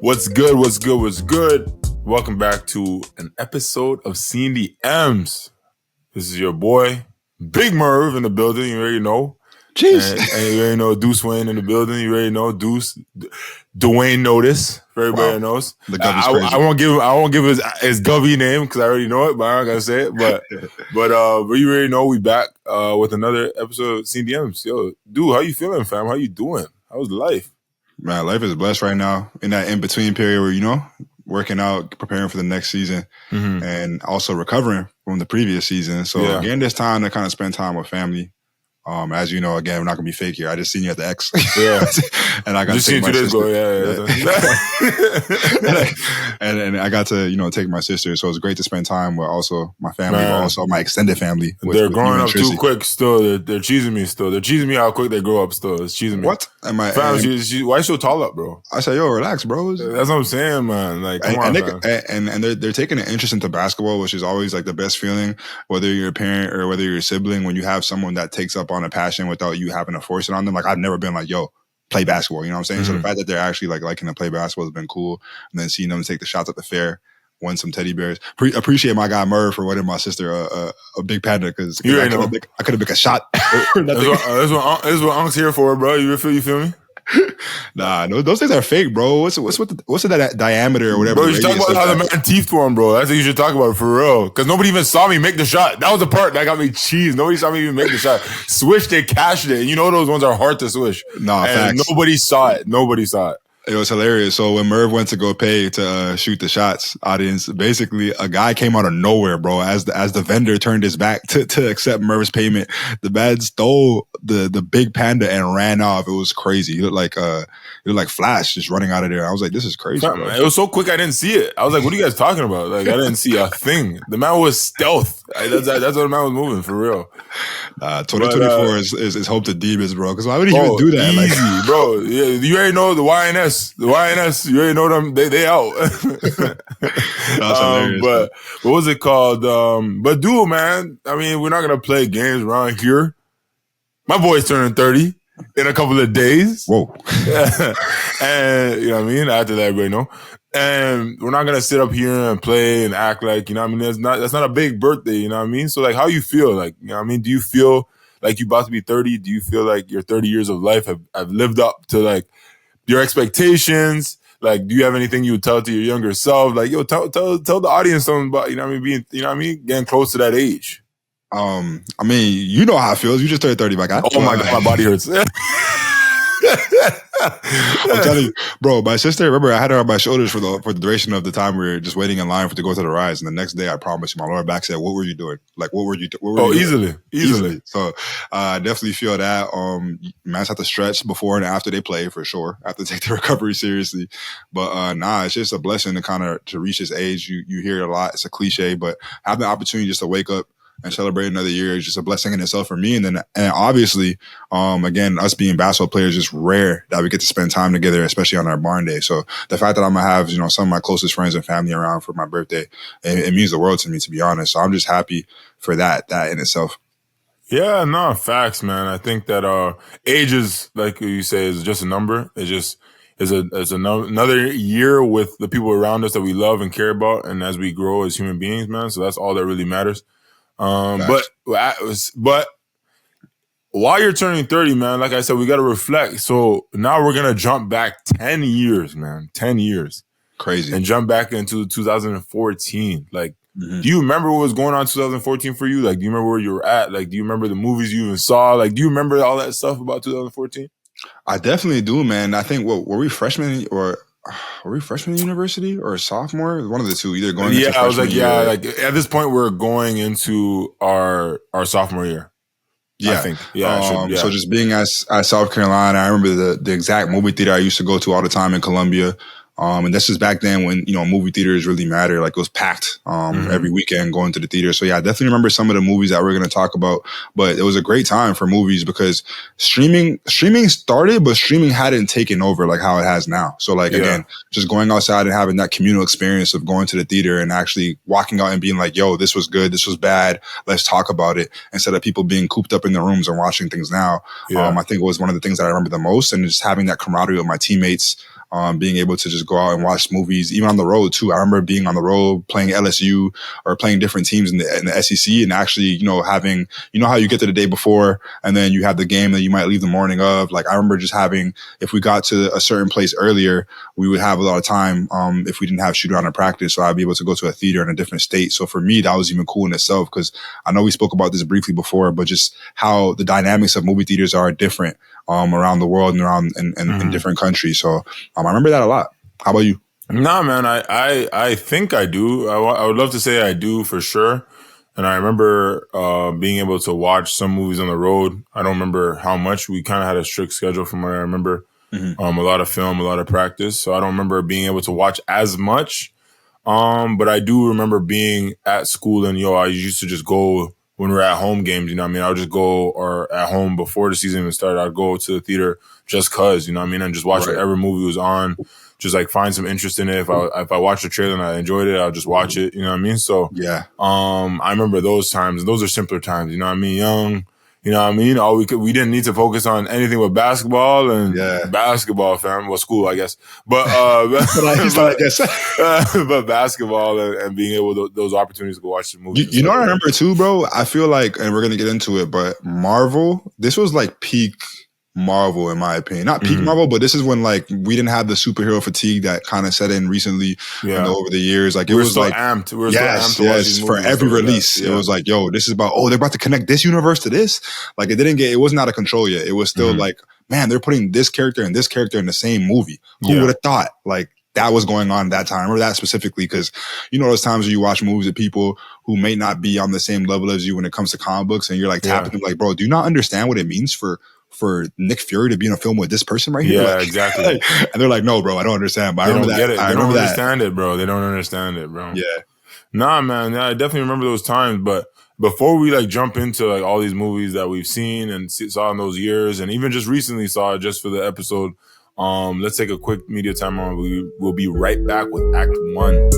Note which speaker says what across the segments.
Speaker 1: What's good? What's good? What's good? Welcome back to an episode of SceneDMs. This is your boy, Big Merv in the building. You already know.
Speaker 2: Jeez.
Speaker 1: And you already know Deuce Wayne in the building. You already know Dwayne Notice. For everybody that knows.
Speaker 2: The Govey's crazy.
Speaker 1: I won't give his Govey name because I already know it, but I'm not gonna say it. But you already know we back with another episode of SceneDMs. Yo, dude, how you feeling, fam? How you doing? How's life?
Speaker 2: Man, life is blessed right now in that in-between period where, working out, preparing for the next season, and also recovering from the previous season. So again, this time to kind of spend time with family. As you know, again, we're not gonna be fake here. I just seen you at the X, and I got
Speaker 1: just
Speaker 2: to take my sister. And I got to take my sister. So it's great to spend time with also my family, but also my extended family.
Speaker 1: They're growing up too quick. Still, they're cheesing me. Still, they're cheesing me how quick they grow up. Still, it's cheesing me.
Speaker 2: What?
Speaker 1: Why you so tall up, bro?
Speaker 2: I said, yo, relax, bro.
Speaker 1: That's what I'm saying, man. Like, come on,
Speaker 2: and they're taking an interest into basketball, which is always like the best feeling, whether you're a parent or whether you're a sibling, when you have someone that takes up on a passion without you having to force it on them. Like, I've never been like, yo, play basketball. You know what I'm saying? So the fact that they're actually liking to play basketball has been cool. And then seeing them take the shots at the fair, win some teddy bears. Appreciate my guy Merv for winning my sister a big panda because I could have been a shot.
Speaker 1: That's what Unc's here for, bro. You feel me?
Speaker 2: Nah, those things are fake, bro. What's that diameter or whatever?
Speaker 1: Bro, you should talk about how the man teethed for him, bro. That's what you should talk about for real. Because nobody even saw me make the shot. That was the part that got me cheesed. Nobody saw me even make the shot. Swished it, cashed it. And those ones are hard to swish.
Speaker 2: Nah, facts.
Speaker 1: Nobody saw it.
Speaker 2: It was hilarious. So when Merv went to go pay to shoot the shots, audience, basically a guy came out of nowhere, bro. As the vendor turned his back to accept Merv's payment, the man stole the big panda and ran off. It was crazy. He looked like Flash just running out of there. I was like, this is crazy, bro.
Speaker 1: It was so quick I didn't see it. I was like, what are you guys talking about? Like, I didn't see a thing. The man was stealth. That's what the man was moving, for real.
Speaker 2: 2024 is hope to demons, bro. Because why would he even do that?
Speaker 1: Easy, bro. Yeah, you already know the YNS. You already know them. They out.
Speaker 2: That's hilarious.
Speaker 1: But what was it called? But dude, man, I mean, we're not gonna play games around here. My boy's turning 30 in a couple of days.
Speaker 2: Whoa.
Speaker 1: And you know what I mean? After that, everybody know. And we're not gonna sit up here and play and act like, that's not a big birthday, you know what I mean? So like, how you feel? Like, you know what I mean? Do you feel like you about to be 30? Do you feel like your 30 years of life have lived up to like your expectations? Like, do you have anything you would tell to your younger self? Like, yo, tell the audience something about, getting close to that age.
Speaker 2: I mean, you know how it feels. You just turned 30, my guy.
Speaker 1: Oh my God, my body hurts.
Speaker 2: I'm telling you, bro, my sister, remember I had her on my shoulders for the duration of the time we were just waiting in line to go to the rides. And the next day, I promise you, my lower back said, what were you doing? Like, what were you doing?
Speaker 1: Easily.
Speaker 2: So I definitely feel that. Mans have to stretch before and after they play, for sure. I have to take the recovery seriously. But it's just a blessing to reach this age. You hear it a lot. It's a cliche, but have the opportunity just to wake up and celebrate another year is just a blessing in itself for me. And obviously, again, us being basketball players, just rare that we get to spend time together, especially on our barn day. So the fact that I'm gonna have, some of my closest friends and family around for my birthday, it means the world to me, to be honest. So I'm just happy for that in itself.
Speaker 1: Yeah, no, facts, man. I think that age is, like you say, is just a number. It just is another year with the people around us that we love and care about, and as we grow as human beings, man. So that's all that really matters. But while you're turning 30, man, like I said, we got to reflect. So now we're going to jump back 10 years, man, 10 years.
Speaker 2: Crazy.
Speaker 1: And jump back into 2014. Like, do you remember what was going on in 2014 for you? Like, do you remember where you were at? Like, do you remember the movies you even saw? Like, do you remember all that stuff about 2014?
Speaker 2: I definitely do, man. I think, were we freshmen in university or sophomore? One of the two, either going into
Speaker 1: I was like, like at this point we're going into our sophomore year.
Speaker 2: Yeah,
Speaker 1: I think.
Speaker 2: So just being at South Carolina, I remember the exact movie theater I used to go to all the time in Columbia. And that's just back then when, movie theaters really matter. Like, it was packed every weekend going to the theater. So yeah, I definitely remember some of the movies that we're going to talk about, but it was a great time for movies because streaming started, but streaming hadn't taken over like how it has now. So again, just going outside and having that communal experience of going to the theater and actually walking out and being like, yo, this was good. This was bad. Let's talk about it, instead of people being cooped up in their rooms and watching things now. I think it was one of the things that I remember the most, and just having that camaraderie with my teammates. Being able to just just go out and watch movies, even on the road too. I remember being on the road playing LSU or playing different teams in the SEC, and actually, having, how you get to the day before and then you have the game that you might leave the morning of. Like, I remember just having, if we got to a certain place earlier, we would have a lot of time if we didn't have shoot around or practice. So I'd be able to go to a theater in a different state. So for me, that was even cool in itself, because I know we spoke about this briefly before, but just how the dynamics of movie theaters are different around the world and around in different countries. So I remember that a lot. How about you?
Speaker 1: Nah, man, I think I do. I would love to say I do for sure. And I remember being able to watch some movies on the road. I don't remember how much. We kind of had a strict schedule from what I remember. A lot of film, a lot of practice. So I don't remember being able to watch as much. But I do remember being at school and, I used to just go when we were at home games, I would just go, or at home before the season even started, I'd go to the theater just cause, and just watch whatever movie was on, just like find some interest in it. If I watched the trailer and I enjoyed it, I'll just watch it, So,
Speaker 2: yeah.
Speaker 1: I remember those times, and those are simpler times, young, we didn't need to focus on anything but basketball and basketball, fam. Well, school, I guess, but but basketball and being able to, those opportunities to go watch the movie.
Speaker 2: You know what I remember too, bro? I feel like, and we're gonna get into it, but Marvel, this was like peak Marvel, in my opinion. Not peak Marvel, but this is when like we didn't have the superhero fatigue that kind of set in recently over the years. Like, it was
Speaker 1: still
Speaker 2: like
Speaker 1: amped. We were
Speaker 2: yes,
Speaker 1: still amped to watch these
Speaker 2: for every release. It was like, yo, this is about, they're about to connect this universe to this. Like, it wasn't out of control yet. It was still like, man, they're putting this character and this character in the same movie. Who would have thought? Like, that was going on that time. I remember that specifically because, those times where you watch movies with people who may not be on the same level as you when it comes to comic books, and you're like tapping them like, bro, do you not understand what it means for Nick Fury to be in a film with this person right here?
Speaker 1: Yeah, exactly.
Speaker 2: And they're like, no, bro, I don't understand. But I remember that.
Speaker 1: They don't understand it, bro. They don't understand it, bro.
Speaker 2: Yeah.
Speaker 1: Nah, man. Yeah, I definitely remember those times. But before we like jump into like all these movies that we've seen and saw in those years, and even just recently saw just for the episode, let's take a quick media time on. We'll be right back with Act 1.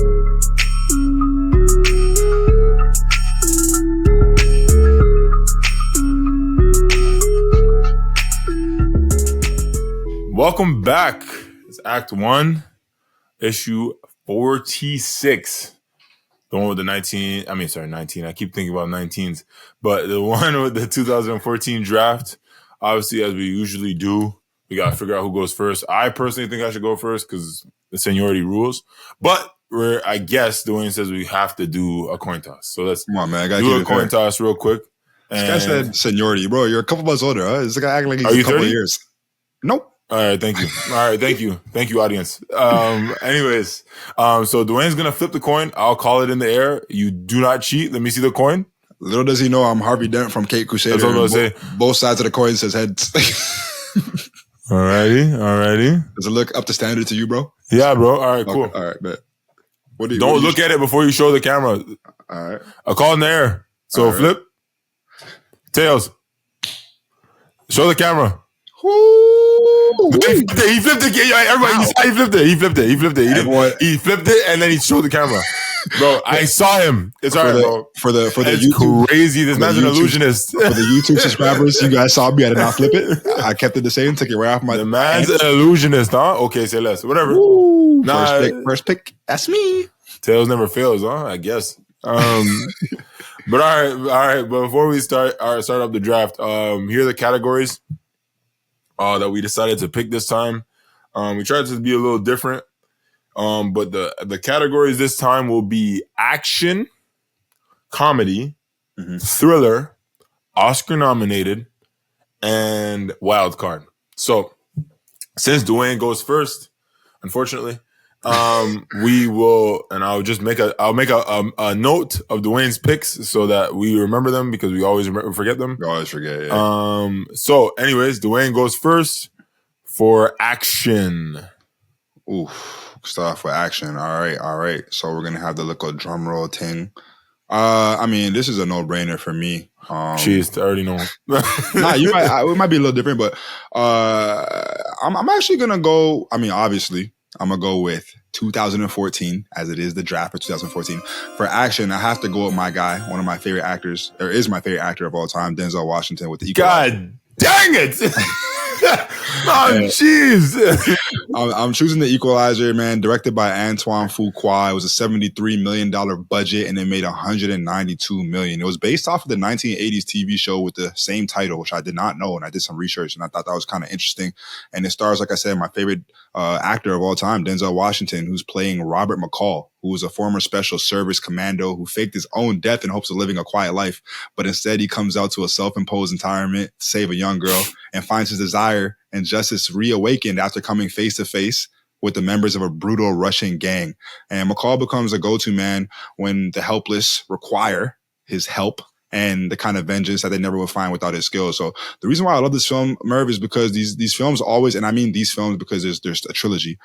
Speaker 1: Welcome back. It's Act 1, issue 46. The one with the 19. I keep thinking about 19s. But the one with the 2014 draft. Obviously, as we usually do, we got to figure out who goes first. I personally think I should go first because the seniority rules. But I guess Dwayne says we have to do a coin toss. So let's
Speaker 2: come on, man. I got
Speaker 1: do a coin toss real quick.
Speaker 2: This guy said seniority. Bro, you're a couple months older, huh? This guy acting like he's a couple
Speaker 1: 30?
Speaker 2: of years. Nope.
Speaker 1: All right, thank you. Thank you, audience. Anyways, so Dwayne's gonna flip the coin. I'll call it in the air. You do not cheat. Let me see the coin.
Speaker 2: Little does he know I'm Harvey Dent from Kate Crusader.
Speaker 1: That's what I'm gonna say.
Speaker 2: Both sides of the coin says heads.
Speaker 1: Alrighty.
Speaker 2: Does it look up to standard to you, bro?
Speaker 1: Yeah, bro. All right, cool.
Speaker 2: Okay. All right, bet.
Speaker 1: Don't look at it before you show the camera.
Speaker 2: All right.
Speaker 1: I'll call in the air. So flip. Tails. Show the camera. He flipped it. Everybody, he flipped it. He flipped it, and then he showed the camera. Bro, I saw him. It's all right, bro.
Speaker 2: For the
Speaker 1: it's
Speaker 2: YouTube,
Speaker 1: crazy. This man's an illusionist.
Speaker 2: For the YouTube subscribers, you guys saw me. I did not flip it. I kept it the same. Took it right off my.
Speaker 1: The man's an illusionist, huh? Okay, say less. Whatever.
Speaker 2: First pick. That's me.
Speaker 1: Tails never fails, huh? I guess. But all right. But before we start up the draft, here are the categories that we decided to pick this time. We tried to be a little different, but the categories this time will be action, comedy, thriller, Oscar nominated, and wild card. So since Dwayne goes first, unfortunately, we will, and I'll make a note of Dwayne's picks so that we remember them because we always forget them.
Speaker 2: We always forget. Yeah.
Speaker 1: So, anyways, Dwayne goes first for action.
Speaker 2: Oof, start off with action. All right. So we're gonna have the little drum roll thing. This is a no-brainer for me.
Speaker 1: Jeez, I already know.
Speaker 2: It might be a little different, but I'm actually gonna go. Obviously, I'm going to go with 2014, as it is the draft for 2014. For action, I have to go with my guy, one of my favorite actors, or is my favorite actor of all time, Denzel Washington with the Equalizer.
Speaker 1: God dang it! Oh, jeez.
Speaker 2: I'm choosing The Equalizer, man, directed by Antoine Fuqua. It was a $73 million budget and it made $192 million. It was based off of the 1980s TV show with the same title, which I did not know. And I did some research and I thought that was kind of interesting. And it stars, like I said, my favorite actor of all time, Denzel Washington, who's playing Robert McCall, who was a former special service commando who faked his own death in hopes of living a quiet life. But instead, he comes out to a self-imposed retirement to save a young girl and finds his desire and justice reawakened after coming face to face with the members of a brutal Russian gang. And McCall becomes a go-to man when the helpless require his help and the kind of vengeance that they never would find without his skills. So the reason why I love this film, Merv, is because these films always, and I mean these films because there's a trilogy.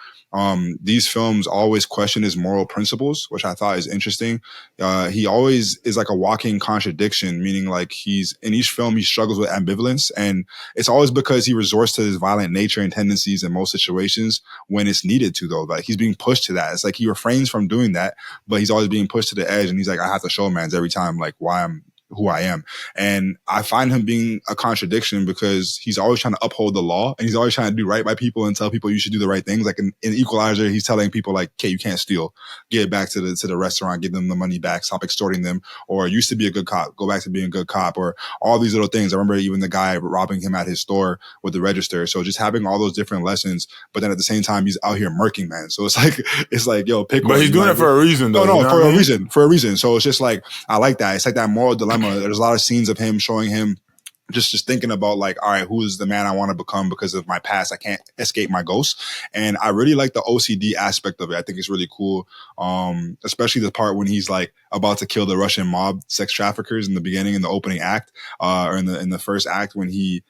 Speaker 2: These films always question his moral principles, which I thought is interesting. He always is like a walking contradiction, meaning like in each film he struggles with ambivalence, and it's always because he resorts to his violent nature and tendencies in most situations when it's needed to, though. Like he's being pushed to that. It's like he refrains from doing that, but he's always being pushed to the edge, and he's like, I have to show man's every time like why I'm who I am. And I find him being a contradiction because he's always trying to uphold the law and he's always trying to do right by people and tell people you should do the right things. Like in Equalizer, he's telling people like, okay, you can't steal, get back to the restaurant, give them the money back, stop extorting them, or used to be a good cop, go back to being a good cop, or all these little things. I remember even the guy robbing him at his store with the register. So just having all those different lessons, but then at the same time, he's out here murking, man. So it's like, yo, pick one.
Speaker 1: But he's doing it for a reason, though.
Speaker 2: No, for a reason. So it's just like, I like that. It's like that moral dilemma. There's a lot of scenes of him showing him just thinking about like, all right, who is the man I want to become because of my past? I can't escape my ghost. And I really like the OCD aspect of it. I think it's really cool. Especially the part when he's like about to kill the Russian mob sex traffickers in the beginning, in the opening act, or in the first act when he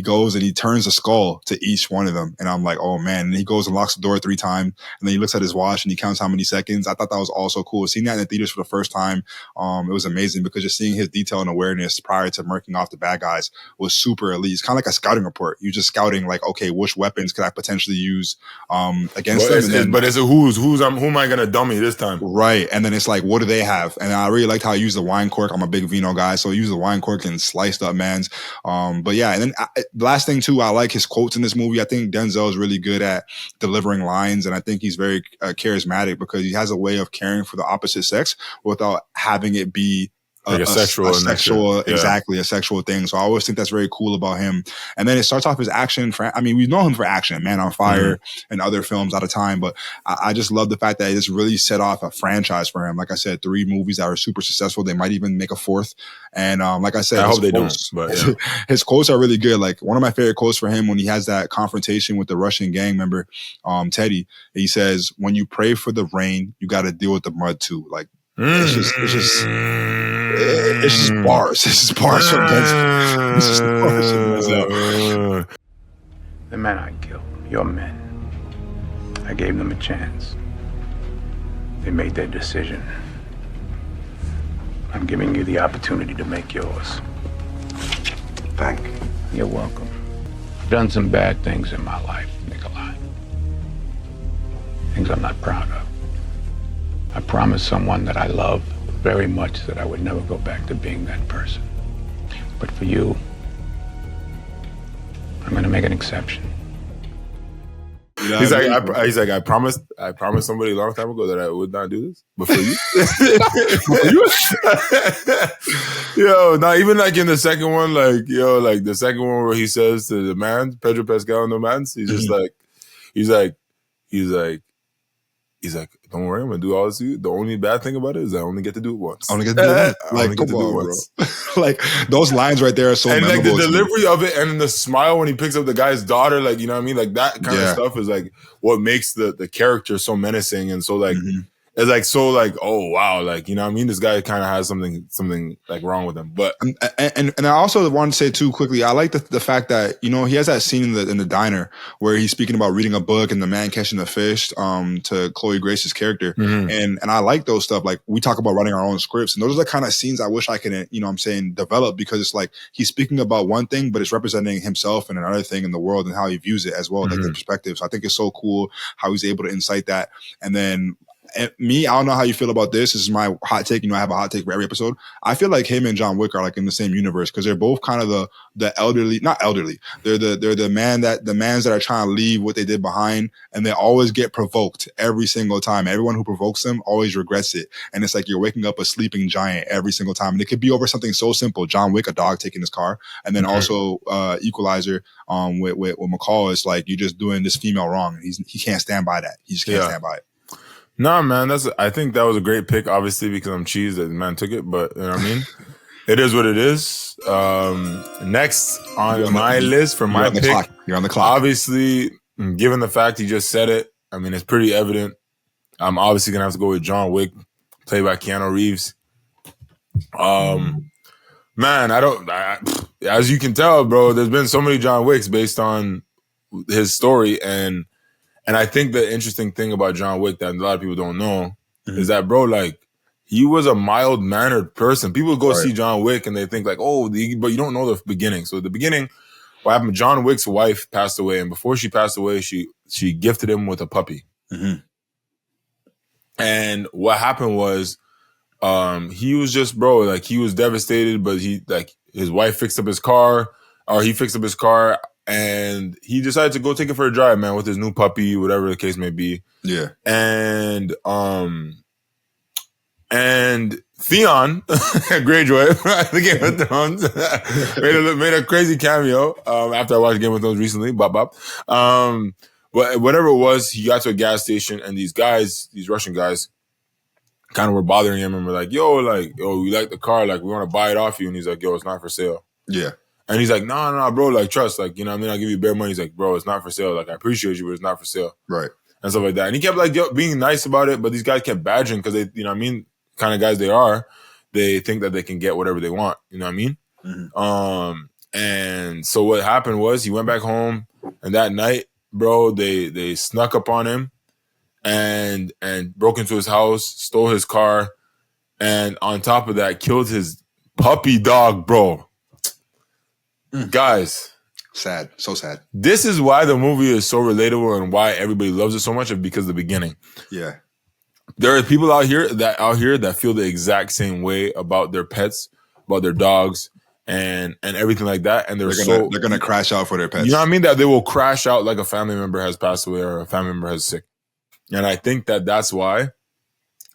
Speaker 2: goes and he turns a skull to each one of them. And I'm like, oh man. And he goes and locks the door 3 times. And then he looks at his watch and he counts how many seconds. I thought that was also cool. Seeing that in the theaters for the first time, it was amazing because just seeing his detail and awareness prior to murking off the bad guys was super elite. It's kind of like a scouting report. You're just scouting like, okay, which weapons could I potentially use against them?
Speaker 1: But it's a who am I going to dummy this time?
Speaker 2: Right. And then it's like, what do they have? And I really liked how he used the wine cork. I'm a big vino guy. So he used the wine cork and sliced up man's. But yeah, and then the last thing too, I like his quotes in this movie. I think Denzel is really good at delivering lines, and I think he's very charismatic because he has a way of caring for the opposite sex without having it be
Speaker 1: like a sexual,
Speaker 2: exactly, a sexual thing. So I always think that's very cool about him. And then it starts off his action. We know him for action, Man on Fire and other films out of time, but I just love the fact that it just really set off a franchise for him. Like I said, 3 movies that are super successful. They might even make a 4th. And like I said,
Speaker 1: I hope they don't. But yeah.
Speaker 2: His quotes are really good. Like one of my favorite quotes for him when he has that confrontation with the Russian gang member, Teddy, he says, when you pray for the rain, you got to deal with the mud too. Like it's just bars. It's just bars from Denzel. It's just bars from Denzel.
Speaker 3: The men I killed, your men, I gave them a chance. They made their decision. I'm giving you the opportunity to make yours.
Speaker 4: Thank you.
Speaker 3: You're welcome. I've done some bad things in my life, Nikolai. Things I'm not proud of. I promised someone that I loved very much that I would never go back to being that person. But for you, I'm going to make an exception.
Speaker 1: You know he's like, I promised somebody a long time ago that I would not do this. But for you, yo, not even like in the second one, like the second one where he says to the man, Pedro Pascal, no mans, he's just like, he's like, don't worry, I'm gonna do all this to you. The only bad thing about it is I only get to do it once.
Speaker 2: I only get to do it once. Like, come on, bro. Like those lines right there are so memorable.
Speaker 1: And like the delivery of it and the smile when he picks up the guy's daughter, like, you know what I mean? Like that kind of stuff is like what makes the character so menacing and so like it's like so like, oh wow, like, you know what I mean? This guy kind of has something like wrong with him. But
Speaker 2: and I also want to say too quickly, I like the fact that, you know, he has that scene in the diner where he's speaking about reading a book and the man catching the fish to Chloe Grace's character. And I like those stuff. Like we talk about writing our own scripts, and those are the kind of scenes I wish I could, you know what I'm saying, develop, because it's like he's speaking about one thing, but it's representing himself and another thing in the world and how he views it as well, like the perspective. So I think it's so cool how he's able to incite that. And then me, I don't know how you feel about this. This is my hot take. You know, I have a hot take for every episode. I feel like him and John Wick are like in the same universe because they're both kind of the elderly, not elderly. They're the mans that are trying to leave what they did behind, and they always get provoked every single time. Everyone who provokes them always regrets it, and it's like you're waking up a sleeping giant every single time. And it could be over something so simple. John Wick, a dog taking his car, and then also Equalizer with McCall. It's like you're just doing this female wrong. He can't stand by that. He just can't stand by it.
Speaker 1: Nah, man, I think that was a great pick, obviously, because I'm cheesed that the man took it, but you know what I mean? It is what it is. Next on my list for my pick,
Speaker 2: you're on the clock.
Speaker 1: Obviously, given the fact he just said it, I mean, it's pretty evident. I'm obviously going to have to go with John Wick, played by Keanu Reeves. Man, as you can tell, bro, there's been so many John Wicks based on his story, and I think the interesting thing about John Wick that a lot of people don't know is that, bro, like, he was a mild-mannered person. People go see John Wick and they think like, oh, but you don't know the beginning. So the beginning, what happened, John Wick's wife passed away, and before she passed away, she gifted him with a puppy. Mm-hmm. And what happened was he was just, bro, like, he was devastated, but his wife fixed up his car, and he decided to go take it for a drive, man, with his new puppy, whatever the case may be. Yeah. And Theon Greyjoy, the Game of Thrones, made a crazy cameo after I watched Game of Thrones recently. Bop. Whatever it was, he got to a gas station, and these Russian guys, kind of were bothering him and were like, yo, we like the car, like, we want to buy it off you. And he's like, yo, it's not for sale. Yeah. And he's like, no, bro, like, trust, like, you know what I mean? I'll give you bare money. He's like, bro, it's not for sale. Like, I appreciate you, but it's not for sale. Right. And stuff like that. And he kept, like, being nice about it, but these guys kept badgering because they, you know what I mean? Kind of guys they are. They think that they can get whatever they want. You know what I mean? Mm-hmm. And so what happened was he went back home, and that night, bro, they snuck up on him and broke into his house, stole his car, and on top of that, killed his puppy dog, bro. Guys,
Speaker 2: sad, so sad.
Speaker 1: This is why the movie is so relatable and why everybody loves it so much, because of the beginning. Yeah, there are people out here that feel the exact same way about their pets, about their dogs, and everything like that. And they're
Speaker 2: gonna crash out for their pets.
Speaker 1: You know what I mean? That they will crash out like a family member has passed away or a family member has sick. And I think that's why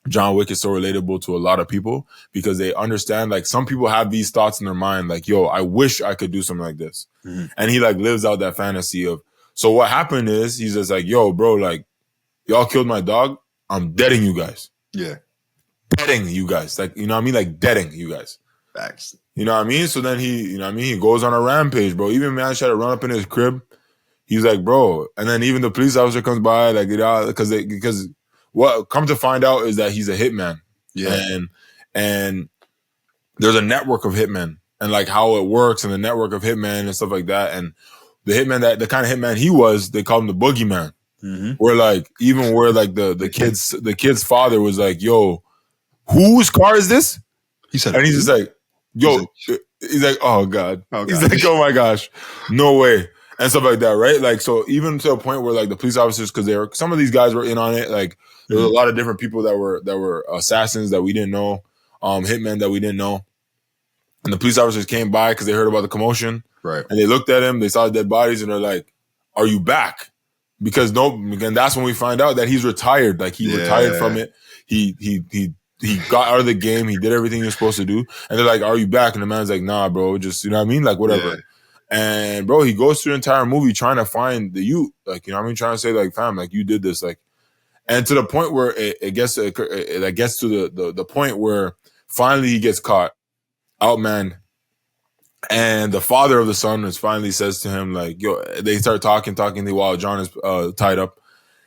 Speaker 1: John Wick is so relatable to a lot of people, because they understand, like, some people have these thoughts in their mind, like, yo, I wish I could do something like this. Mm-hmm. And he, like, lives out that fantasy of, so what happened is he's just like, yo, bro, like, y'all killed my dog. I'm deading you guys. Yeah. Deading you guys. Like, you know what I mean? Like, deading you guys. Facts. You know what I mean? So then he, you know what I mean? He goes on a rampage, bro. Even man tried to run up in his crib. He's like, bro. And then even the police officer comes by, like, you know, because what come to find out is that he's a hitman. Yeah. And there's a network of hitmen, and like how it works, and the network of hitmen and stuff like that. And the hitman, the kind of hitman he was, they call him the boogeyman. Mm-hmm. Where the kid's father was like, yo, whose car is this? He said, and he's just like, yo, he's like, oh God. He's like, oh my gosh, no way. And stuff like that, right? Like, so even to a point where, like, the police officers, because some of these guys were in on it. Like, there was a lot of different people that were assassins that we didn't know, hitmen that we didn't know. And the police officers came by because they heard about the commotion, right? And they looked at him, they saw the dead bodies, and they're like, "Are you back?" Because again, that's when we find out that he's retired. Like, he retired from it. He got out of the game. He did everything he was supposed to do. And they're like, "Are you back?" And the man's like, "Nah, bro. Just, you know what I mean? Like, whatever." Yeah. And bro, he goes through the entire movie trying to find the youth, like, you know what I mean, trying to say, like, fam, like, you did this, like, and to the point where it gets to the point where finally he gets caught, outman, and the father of the son finally says to him, like, yo, they start talking while John is tied up,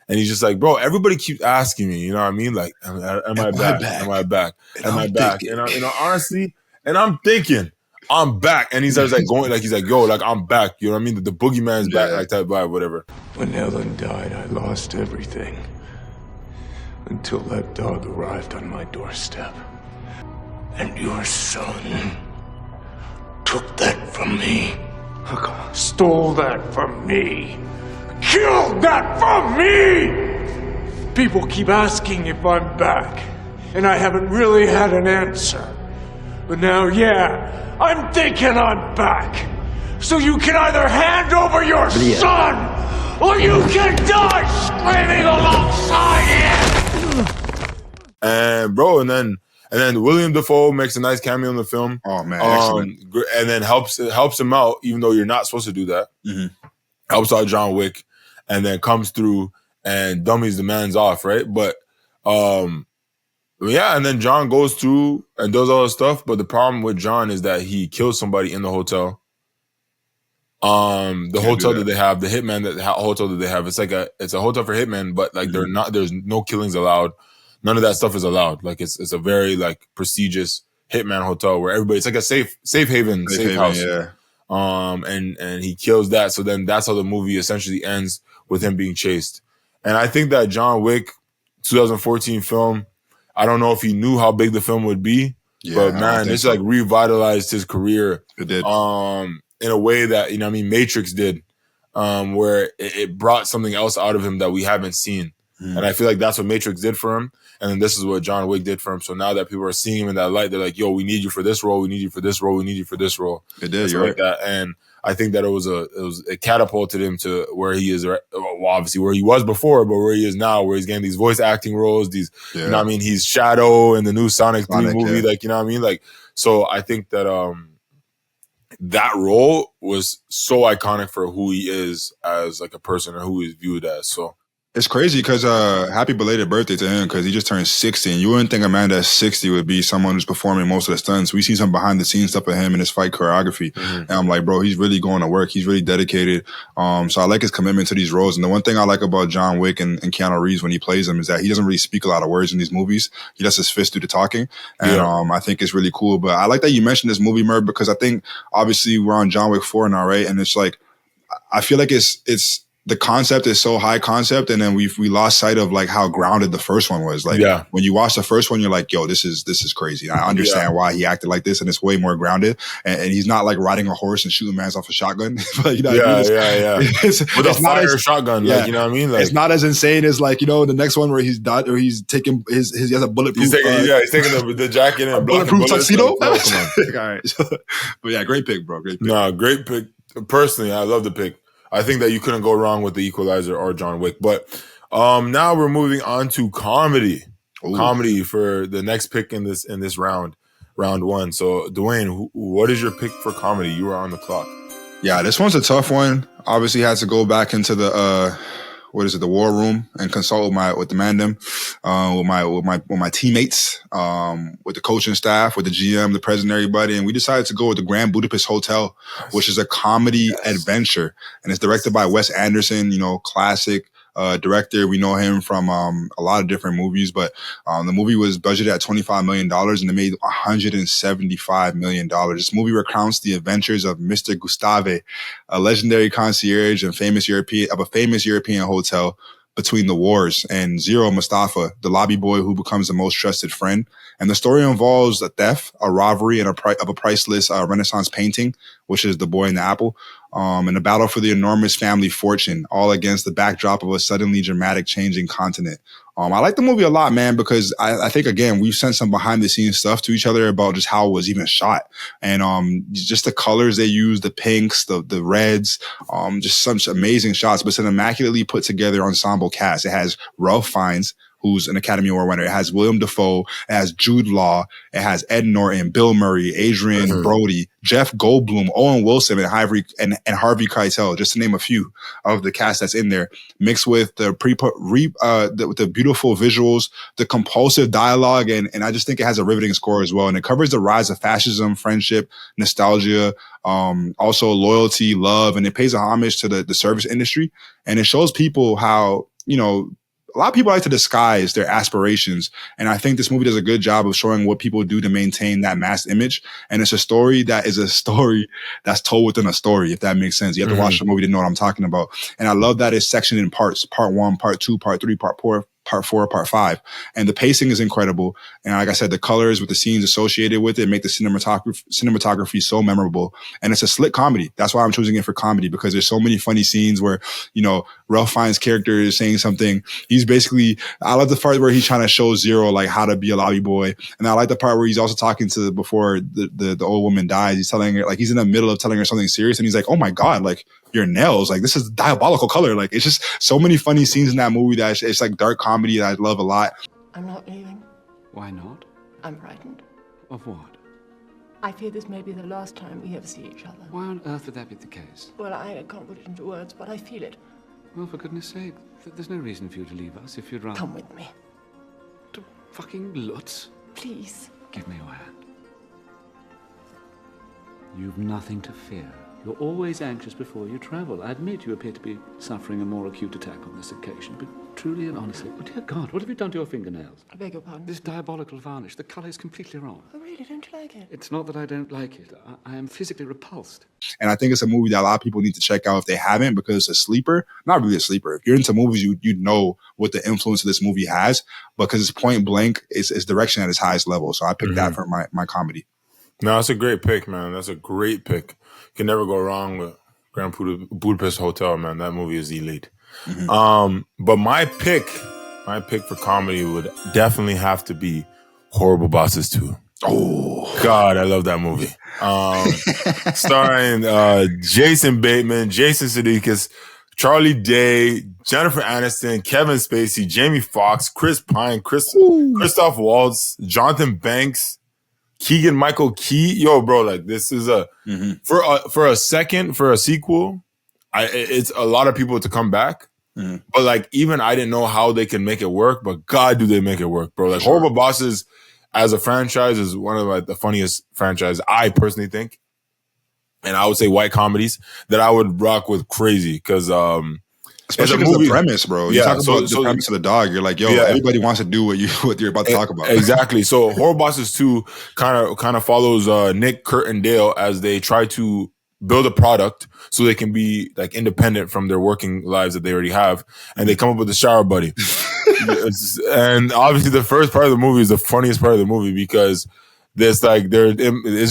Speaker 1: and he's just like, bro, everybody keeps asking me, you know what I mean, like, am I back? Am I back? Am I back? And you know, honestly, and I'm thinking, I'm back. And he starts like going, like, he's like, yo, like, I'm back. You know what I mean? The boogeyman's back, like, type vibe, whatever.
Speaker 3: When Ellen died, I lost everything. Until that dog arrived on my doorstep. And your son took that from me. Stole that from me. Killed that from me! People keep asking if I'm back, and I haven't really had an answer. But now, yeah, I'm thinking I'm back. So you can either hand over your son, or you can die screaming alongside him!
Speaker 1: And bro, and then William Dafoe makes a nice cameo in the film.
Speaker 2: Oh man, excellent.
Speaker 1: And then helps him out, even though you're not supposed to do that.
Speaker 2: Mm-hmm.
Speaker 1: Helps out John Wick, and then comes through and dummies the man's off, right? But yeah, and then John goes through and does all this stuff. But the problem with John is that he kills somebody in the hotel. The hotel that they have, the hitman hotel that they have, it's a hotel for hitmen, but like there's no killings allowed. None of that stuff is allowed. Like it's a very like prestigious hitman hotel where everybody, it's like a safe haven, safe house.
Speaker 2: Yeah.
Speaker 1: And he kills that. So then that's how the movie essentially ends, with him being chased. And I think that John Wick 2014 film, I don't know if he knew how big the film would be, but man, it's like revitalized his career.
Speaker 2: It did.
Speaker 1: In a way that, Matrix did, where it brought something else out of him that we haven't seen. And I feel like that's what Matrix did for him. And then this is what John Wick did for him. So now that people are seeing him in that light, they're like, yo, we need you for this role. We need you for this role. We need you for this role.
Speaker 2: It did. You're
Speaker 1: like that. And I think that it catapulted him to where he is, well, obviously where he was before, but where he is now, where he's getting these voice acting roles, these, he's Shadow in the new Sonic 3 movie. Like, so I think that, that role was so iconic for who he is as like a person and who he's viewed as. So
Speaker 2: it's crazy because happy belated birthday to him, because he just turned 60. And you wouldn't think a man that's 60 would be someone who's performing most of the stunts. We see some behind the scenes stuff of him in his fight choreography. And I'm like, bro, he's really going to work. He's really dedicated. So I like his commitment to these roles. And the one thing I like about John Wick and Keanu Reeves when he plays him is that he doesn't really speak a lot of words in these movies. He lets his fist do the talking. And I think it's really cool. But I like that you mentioned this movie, Merv, because I think obviously we're on John Wick 4 now, right? And it's like, I feel like it's the concept is so high concept, and then we lost sight of like how grounded the first one was. Like when you watch the first one, you're like, yo, this is crazy. I understand why he acted like this, and it's way more grounded. And he's not like riding a horse and shooting mans off a shotgun. But, you know what I mean?
Speaker 1: With a fire shotgun, like, you know what I mean? Like,
Speaker 2: it's not as insane as like, the next one where he's died, or he's taking he has a bulletproof.
Speaker 1: He's taking the jacket and a
Speaker 2: bulletproof tuxedo.
Speaker 1: Like, come on.
Speaker 2: All right. But yeah, great pick, bro. Great pick.
Speaker 1: No, great pick. Personally, I love the pick. I think that you couldn't go wrong with The Equalizer or John Wick. But now we're moving on to comedy. Ooh. Comedy for the next pick in this round one. So, Dwayne, what is your pick for comedy? You are on the clock.
Speaker 2: Yeah, this one's a tough one. Obviously, had to go back into the the war room and consult with the mandem, with my teammates, with the coaching staff, with the GM, the president, everybody. And we decided to go with the Grand Budapest Hotel, which is a comedy adventure. And it's directed by Wes Anderson, classic director. We know him from a lot of different movies, but the movie was budgeted at $25 million and it made $175 million. This movie recounts the adventures of Mr. Gustave, a legendary concierge and famous European hotel between the wars, and Zero Mustafa, the lobby boy who becomes the most trusted friend. And the story involves a theft, a robbery, and of a priceless Renaissance painting, which is The Boy and the Apple, and a battle for the enormous family fortune, all against the backdrop of a suddenly dramatic changing continent. I like the movie a lot, man, because I think, again, we've sent some behind the scenes stuff to each other about just how it was even shot. And just the colors they used, the pinks, the reds, just such amazing shots, but it's an immaculately put together ensemble cast. It has Ralph Fiennes, who's an Academy Award winner. It has William Dafoe. It has Jude Law. It has Ed Norton, Bill Murray, Adrian Brody, Jeff Goldblum, Owen Wilson, and Harvey Keitel, just to name a few of the cast that's in there, mixed with the the beautiful visuals, the compulsive dialogue, and I just think it has a riveting score as well. And it covers the rise of fascism, friendship, nostalgia, also loyalty, love, and it pays a homage to the service industry. And it shows people how, a lot of people like to disguise their aspirations. And I think this movie does a good job of showing what people do to maintain that mass image. And it's a story that is a story that's told within a story, if that makes sense. You have to watch the movie to know what I'm talking about. And I love that it's sectioned in parts, part 1, part 2, part 3, part part 4 or part 5. And the pacing is incredible. And like I said, the colors with the scenes associated with it make the cinematography so memorable. And it's a slick comedy. That's why I'm choosing it for comedy, because there's so many funny scenes where, you know, Ralph Fiennes' character is saying something. He's basically, I love the part where he's trying to show Zero like how to be a lobby boy. And I like the part where he's also talking to, before the old woman dies, he's telling her, like, he's in the middle of telling her something serious. And he's like, oh my God, like, your nails, like, this is diabolical color. Like, it's just so many funny scenes in that movie that it's like dark comedy that I love a lot.
Speaker 5: I'm not leaving.
Speaker 6: Why not?
Speaker 5: I'm frightened.
Speaker 6: Of what?
Speaker 5: I fear this may be the last time we ever see each other.
Speaker 6: Why on earth would that be the case?
Speaker 5: Well, I can't put it into words, but I feel it.
Speaker 6: Well, for goodness sake, there's no reason for you to leave us if you'd rather...
Speaker 5: Come with me.
Speaker 6: To fucking Lutz?
Speaker 5: Please.
Speaker 6: Give me your hand. You've nothing to fear. You're always anxious before you travel. I admit you appear to be suffering a more acute attack on this occasion, but truly and honestly, oh dear God, what have you done to your fingernails?
Speaker 5: I beg your pardon?
Speaker 6: This diabolical varnish, the colour is completely wrong.
Speaker 5: Oh, really? Don't you like it?
Speaker 6: It's not that I don't like it. I am physically repulsed.
Speaker 2: And I think it's a movie that a lot of people need to check out if they haven't, because it's a sleeper. Not really a sleeper. If you're into movies, you know what the influence of this movie has, because it's point blank, it's direction at its highest level. So I picked that for my comedy.
Speaker 1: No, that's a great pick, man. That's a great pick. You can never go wrong with Grand Budapest Hotel, man. That movie is elite. But my pick for comedy would definitely have to be Horrible Bosses 2. Oh God, I love that movie. Starring Jason Bateman, Jason Sudeikis, Charlie Day, Jennifer Aniston, Kevin Spacey, Jamie Foxx, Chris Pine, Christoph Waltz, Jonathan Banks, Keegan-Michael Key. Yo, bro, like, this is for a sequel, it's a lot of people to come back. But like, even I didn't know how they can make it work, but God, do they make it work, bro. Like, Horrible Bosses as a franchise is one of like the funniest franchises, I personally think. And I would say white comedies that I would rock with crazy, because
Speaker 2: especially because the premise, bro. You talk about the premise of the dog. You're like, yo, everybody wants to do what you're about to talk about.
Speaker 1: Exactly. So Horrible Bosses 2 kind of follows Nick, Kurt, and Dale as they try to build a product so they can be like independent from their working lives that they already have, and they come up with the shower buddy. And obviously the first part of the movie is the funniest part of the movie, because it's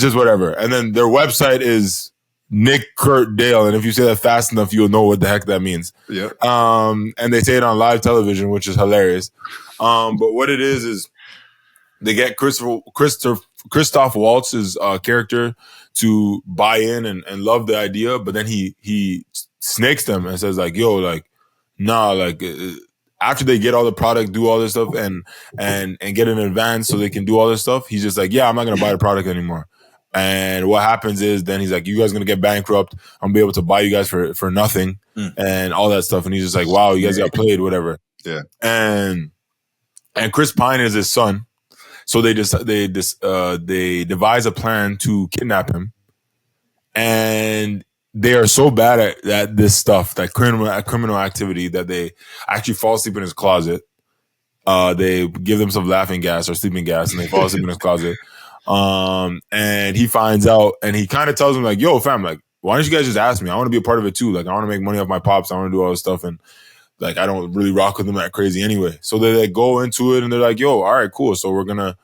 Speaker 1: just whatever. And then their website is Nick, Kurt, Dale, and if you say that fast enough, you'll know what the heck that means.
Speaker 2: Yeah.
Speaker 1: And they say it on live television, which is hilarious. But what it is they get Christoph Waltz's character to buy in and love the idea, but then he snakes them and says like, yo, like, nah, like, after they get all the product, do all this stuff and get in advance so they can do all this stuff, he's just like, yeah, I'm not gonna buy the product anymore. And what happens is then he's like, you guys are gonna get bankrupt. I'm gonna be able to buy you guys for nothing and all that stuff. And he's just like, wow, you guys got played, whatever.
Speaker 2: Yeah.
Speaker 1: And Chris Pine is his son, so they devise a plan to kidnap him, and they are so bad at this stuff, that criminal activity, that they actually fall asleep in his closet. They give themselves laughing gas or sleeping gas, and they fall asleep in his closet. And he finds out, and he kind of tells him like, yo, fam, like, why don't you guys just ask me? I want to be a part of it too. Like, I want to make money off my pops. I want to do all this stuff. And like, I don't really rock with them that crazy anyway. So they like go into it and they're like, yo, all right, cool. So we're going to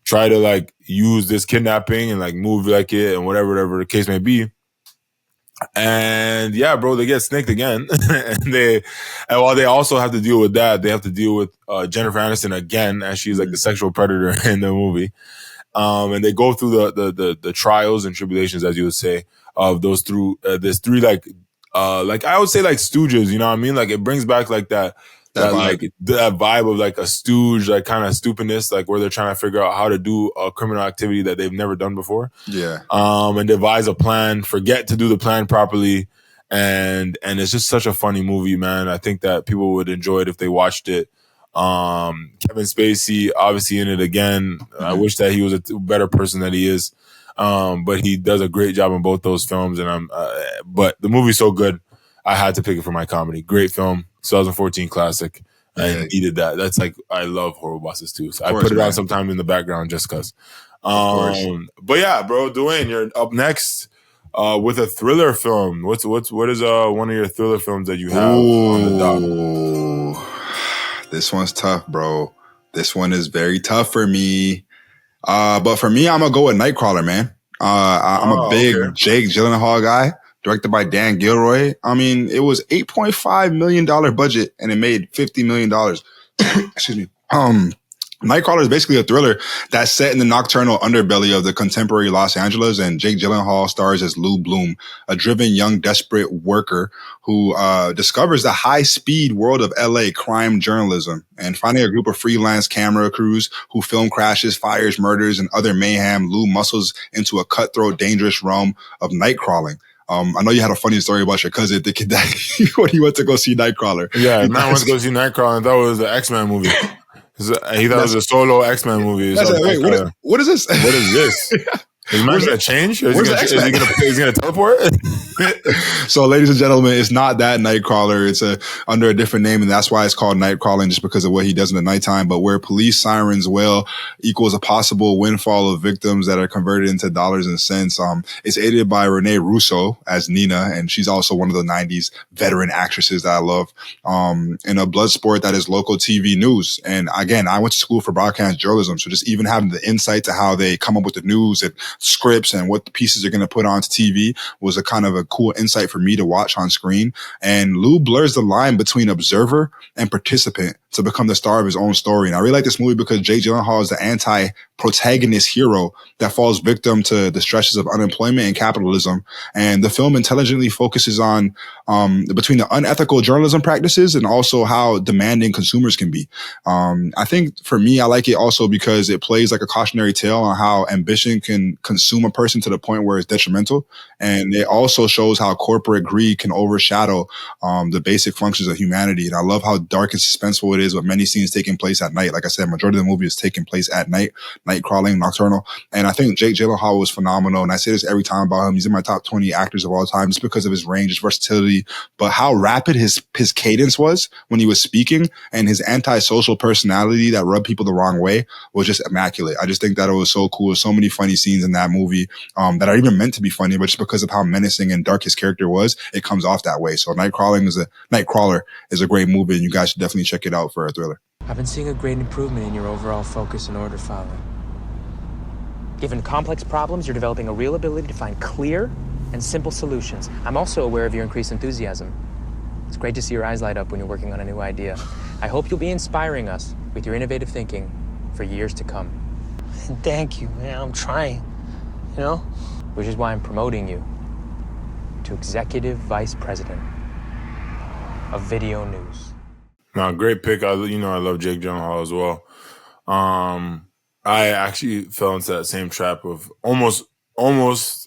Speaker 1: try to like use this kidnapping and like move like it and whatever the case may be. And yeah, bro, they get snaked again. and while they also have to deal with that, they have to deal with Jennifer Aniston again, as she's like the sexual predator in the movie. And they go through the trials and tribulations, as you would say, of those there's three like I would say like stooges, you know what I mean? Like, it brings back like that vibe of like a stooge, like kind of stupidness, like where they're trying to figure out how to do a criminal activity that they've never done before. Yeah. And devise a plan, forget to do the plan properly. And it's just such a funny movie, man. I think that people would enjoy it if they watched it. Kevin Spacey obviously in it again. I wish that he was a better person than he is. But he does a great job in both those films. And but the movie's so good, I had to pick it for my comedy. Great film, 2014 classic. And he did that. That's like, I love Horrible Bosses too. So I put it on sometime in the background just cause. But yeah, bro, Dwayne, you're up next with a thriller film. What is one of your thriller films that you have on the dock?
Speaker 2: This one's tough, bro. This one is very tough for me. But for me, I'm gonna go with Nightcrawler, man. I'm a big Jake Gyllenhaal guy, directed by Dan Gilroy. I mean, it was $8.5 million budget and it made $50 million. Excuse me. Nightcrawler is basically a thriller that's set in the nocturnal underbelly of the contemporary Los Angeles, and Jake Gyllenhaal stars as Lou Bloom, a driven young desperate worker who discovers the high-speed world of LA crime journalism. And finding a group of freelance camera crews who film crashes, fires, murders, and other mayhem, Lou muscles into a cutthroat, dangerous realm of night crawling. I know you had a funny story about your cousin thinking that when he went to go see Nightcrawler.
Speaker 1: Yeah, man went to go see Nightcrawler and thought it was an X-Men movie. He thought it was a solo X-Men movie.
Speaker 2: Like, wait, what is this?
Speaker 1: What is this? Is man going to change? Or is he going to teleport?
Speaker 2: So, ladies and gentlemen, it's not that Nightcrawler. It's under a different name, and that's why it's called Nightcrawling, just because of what he does in the nighttime. But where police sirens wail equals a possible windfall of victims that are converted into dollars and cents. It's aided by Renee Russo as Nina, and she's also one of the 90s veteran actresses that I love. In a blood sport that is local TV news. And again, I went to school for broadcast journalism, so just even having the insight to how they come up with the news and scripts and what the pieces are going to put onto TV was a kind of a cool insight for me to watch on screen. And Lou blurs the line between observer and participant to become the star of his own story. And I really like this movie because Jake Gyllenhaal is the anti-protagonist hero that falls victim to the stresses of unemployment and capitalism. And the film intelligently focuses on between the unethical journalism practices and also how demanding consumers can be. I think for me, I like it also because it plays like a cautionary tale on how ambition can consume a person to the point where it's detrimental. And it also shows how corporate greed can overshadow the basic functions of humanity. And I love how dark and suspenseful it is with many scenes taking place at night. Like I said, majority of the movie is taking place at night, night crawling, nocturnal. And I think Jake Gyllenhaal was phenomenal. And I say this every time about him. He's in my top 20 actors of all time just because of his range, his versatility, but how rapid his cadence was when he was speaking and his antisocial personality that rubbed people the wrong way was just immaculate. I just think that it was so cool. So many funny scenes in that movie that are even meant to be funny, but just because of how menacing and dark his character was, it comes off that way. So Nightcrawler is a great movie, and you guys should definitely check it out for a thriller.
Speaker 7: I've been seeing a great improvement in your overall focus and order following. Given complex problems, you're developing a real ability to find clear and simple solutions. I'm also aware of your increased enthusiasm. It's great to see your eyes light up when you're working on a new idea. I hope you'll be inspiring us with your innovative thinking for years to come.
Speaker 8: Thank you, man. I'm trying, you know?
Speaker 7: Which is why I'm promoting you to Executive Vice President of Video News.
Speaker 1: No, great pick. I love Jake Gyllenhaal as well. I actually fell into that same trap of almost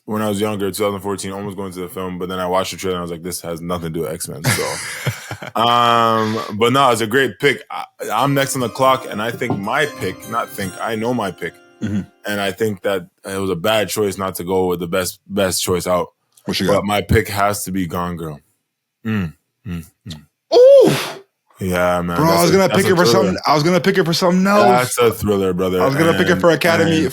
Speaker 1: when I was younger, 2014, almost going to the film, but then I watched the trailer and I was like, this has nothing to do with X-Men. So, but no, it's a great pick. I'm next on the clock, and I think I know my pick. Mm-hmm. And I think that it was a bad choice not to go with the best choice out.
Speaker 2: What you got?
Speaker 1: But my pick has to be Gone Girl.
Speaker 2: Ooh!
Speaker 1: Yeah, man.
Speaker 2: Bro, I was gonna pick it for something. I was gonna pick it for something else.
Speaker 1: That's a thriller, brother.
Speaker 2: I was gonna pick it for Academy.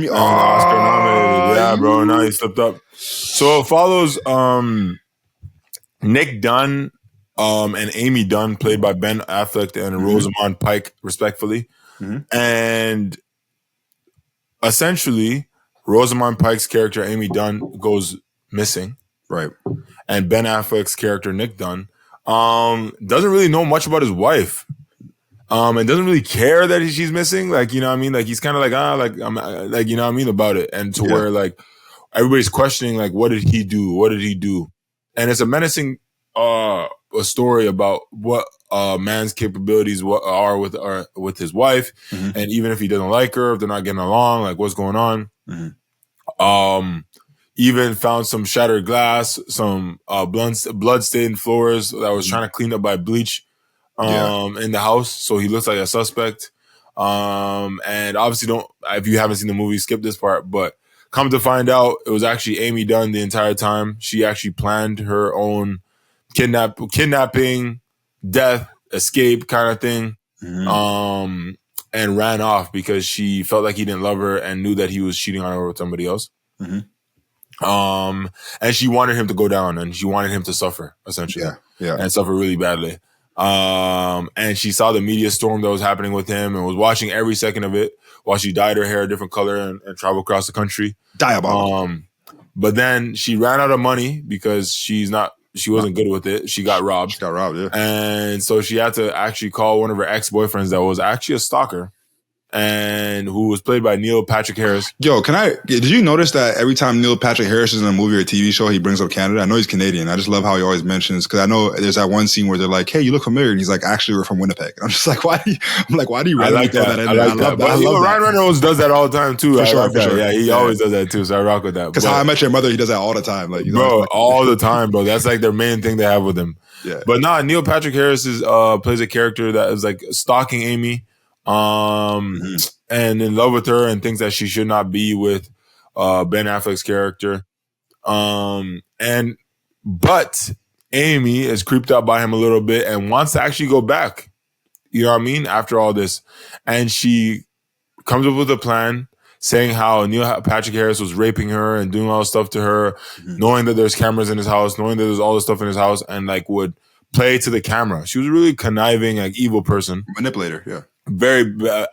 Speaker 2: Oh,
Speaker 1: Oscar nominated. Yeah, bro. Now he slipped up. So it follows Nick Dunn and Amy Dunn, played by Ben Affleck and Rosamund Pike, respectfully. Mm-hmm. And essentially, Rosamund Pike's character Amy Dunn goes missing.
Speaker 2: Right.
Speaker 1: And Ben Affleck's character Nick Dunn doesn't really know much about his wife. And doesn't really care that she's missing. Like, you know what I mean? Like, he's kind of like, I'm like, you know what I mean, about it. And to where, like, everybody's questioning, like, what did he do? What did he do? And it's a menacing a story about what man's capabilities are with his wife. Mm-hmm. And even if he doesn't like her, if they're not getting along, like, what's going on? Mm-hmm. Even found some shattered glass, some blood-stained floors that was trying to clean up by bleach in the house. So he looks like a suspect. And obviously if you haven't seen the movie, skip this part. But come to find out, it was actually Amy Dunn the entire time. She actually planned her own kidnapping, death, escape kind of thing. Mm-hmm. And ran off because she felt like he didn't love her and knew that he was cheating on her with somebody else. Mm-hmm. And she wanted him to go down and she wanted him to suffer, essentially.
Speaker 2: Yeah.
Speaker 1: And suffer really badly. And she saw the media storm that was happening with him and was watching every second of it while she dyed her hair a different color and traveled across the country.
Speaker 2: Diabolical.
Speaker 1: But then she ran out of money because she wasn't good with it. She got robbed.
Speaker 2: She got robbed, yeah.
Speaker 1: And so she had to actually call one of her ex-boyfriends that was actually a stalker and who was played by Neil Patrick Harris.
Speaker 2: Yo, did you notice that every time Neil Patrick Harris is in a movie or a TV show, he brings up Canada? I know he's Canadian. I just love how he always mentions, because I know there's that one scene where they're like, hey, you look familiar. And he's like, actually, we're from Winnipeg. And I'm just like, why do you randomly throw that in there? I love that.
Speaker 1: Ryan Reynolds does that all the time too.
Speaker 2: For sure.
Speaker 1: Yeah, he always does that too. So I rock with that.
Speaker 2: Because How I Met Your Mother, he does that all the time. Like,
Speaker 1: bro, all the time, bro. That's like their main thing they have with him.
Speaker 2: Yeah.
Speaker 1: But Neil Patrick Harris plays a character that is like stalking Amy. And in love with her and thinks that she should not be with Ben Affleck's character. But Amy is creeped out by him a little bit and wants to actually go back. You know what I mean? After all this. And she comes up with a plan saying how Neil Patrick Harris was raping her and doing all this stuff to her, knowing that there's cameras in his house, knowing that there's all this stuff in his house, and like would play to the camera. She was a really conniving, like evil person.
Speaker 2: Manipulator, yeah.
Speaker 1: Very,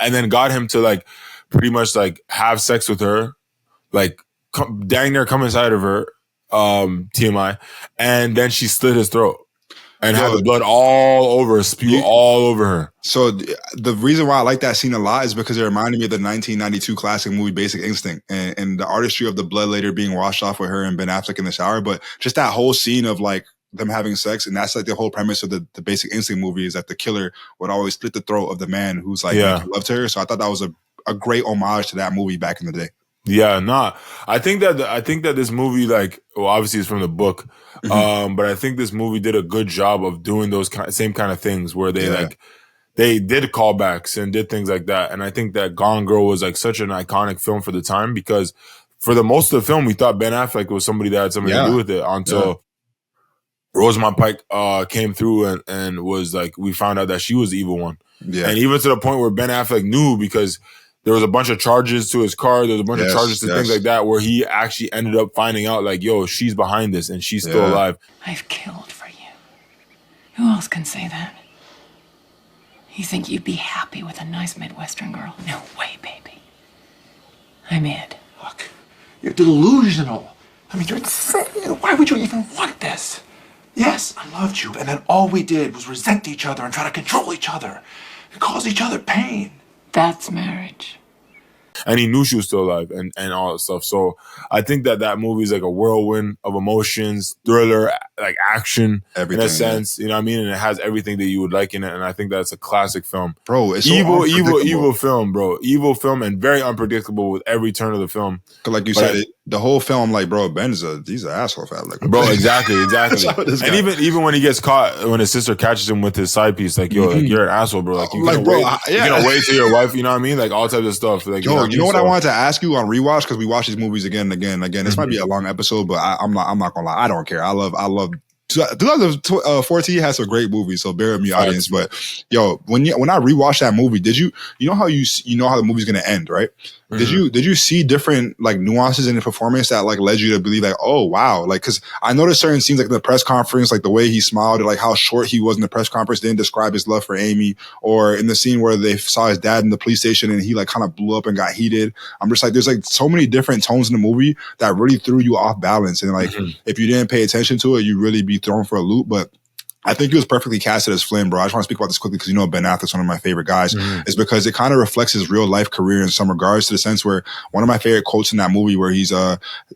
Speaker 1: and then got him to like pretty much like have sex with her, like dang near come inside of her, TMI, and then she slit his throat and had the blood all over, spew all over her.
Speaker 2: So the reason why I like that scene a lot is because it reminded me of the 1992 classic movie Basic Instinct and the artistry of the blood later being washed off with her and Ben Affleck in the shower, but just that whole scene of like them having sex, and that's like the whole premise of the Basic Instinct movie is that the killer would always split the throat of the man who's like loved her. So I thought that was a great homage to that movie back in the day.
Speaker 1: Yeah, I think that this movie, like, well, obviously it's from the book, but I think this movie did a good job of doing those same kind of things where they did callbacks and did things like that. And I think that Gone Girl was like such an iconic film for the time because for the most of the film we thought Ben Affleck was somebody that had something to do with it until Rosamund Pike came through and was like, we found out that she was the evil one. Yeah. And even to the point where Ben Affleck knew because there was a bunch of charges to his car. There was a bunch of charges to things like that where he actually ended up finding out like, yo, she's behind this and she's still alive.
Speaker 5: I've killed for you. Who else can say that? You think you'd be happy with a nice Midwestern girl? No way, baby. I'm it.
Speaker 3: Look, you're delusional. I mean, you're insane. Why would you even want this? Yes, I loved you, and then all we did was resent each other and try to control each other and cause each other pain.
Speaker 5: That's marriage.
Speaker 1: And he knew she was still alive and all that stuff. So I think that movie is like a whirlwind of emotions, thriller, like action, everything, in a sense. You know what I mean? And it has everything that you would like in it. And I think that's a classic film.
Speaker 2: Bro, it's so
Speaker 1: evil film, bro. Evil film and very unpredictable with every turn of the film.
Speaker 2: Because like you said, the whole film, like, bro, he's an asshole. Like,
Speaker 1: bro, exactly. And even when he gets caught, when his sister catches him with his side piece, like, yo, like, you're an asshole, bro. Like, you're gonna wait till your wife, you know what I mean? Like, all types of stuff. Like,
Speaker 2: yo, you know what I wanted to ask you on rewatch, because we watch these movies again and again and again. This might be a long episode, but I'm not gonna lie. I don't care. I love 2014 has some great movies, so bear with me, audience. But yo, when I rewatched that movie, did you know how the movie's gonna end, right? Did you see different like nuances in the performance that like led you to believe like, oh wow, like, because I noticed certain scenes like in the press conference, like the way he smiled or like how short he was in the press conference didn't describe his love for Amy, or in the scene where they saw his dad in the police station and he like kind of blew up and got heated. I'm just like, there's like so many different tones in the movie that really threw you off balance, and like if you didn't pay attention to it, you really be thrown for a loop. But I think he was perfectly casted as Flynn, bro. I just want to speak about this quickly because Ben Affleck's one of my favorite guys. Is because it kind of reflects his real life career in some regards, to the sense where one of my favorite quotes in that movie where he's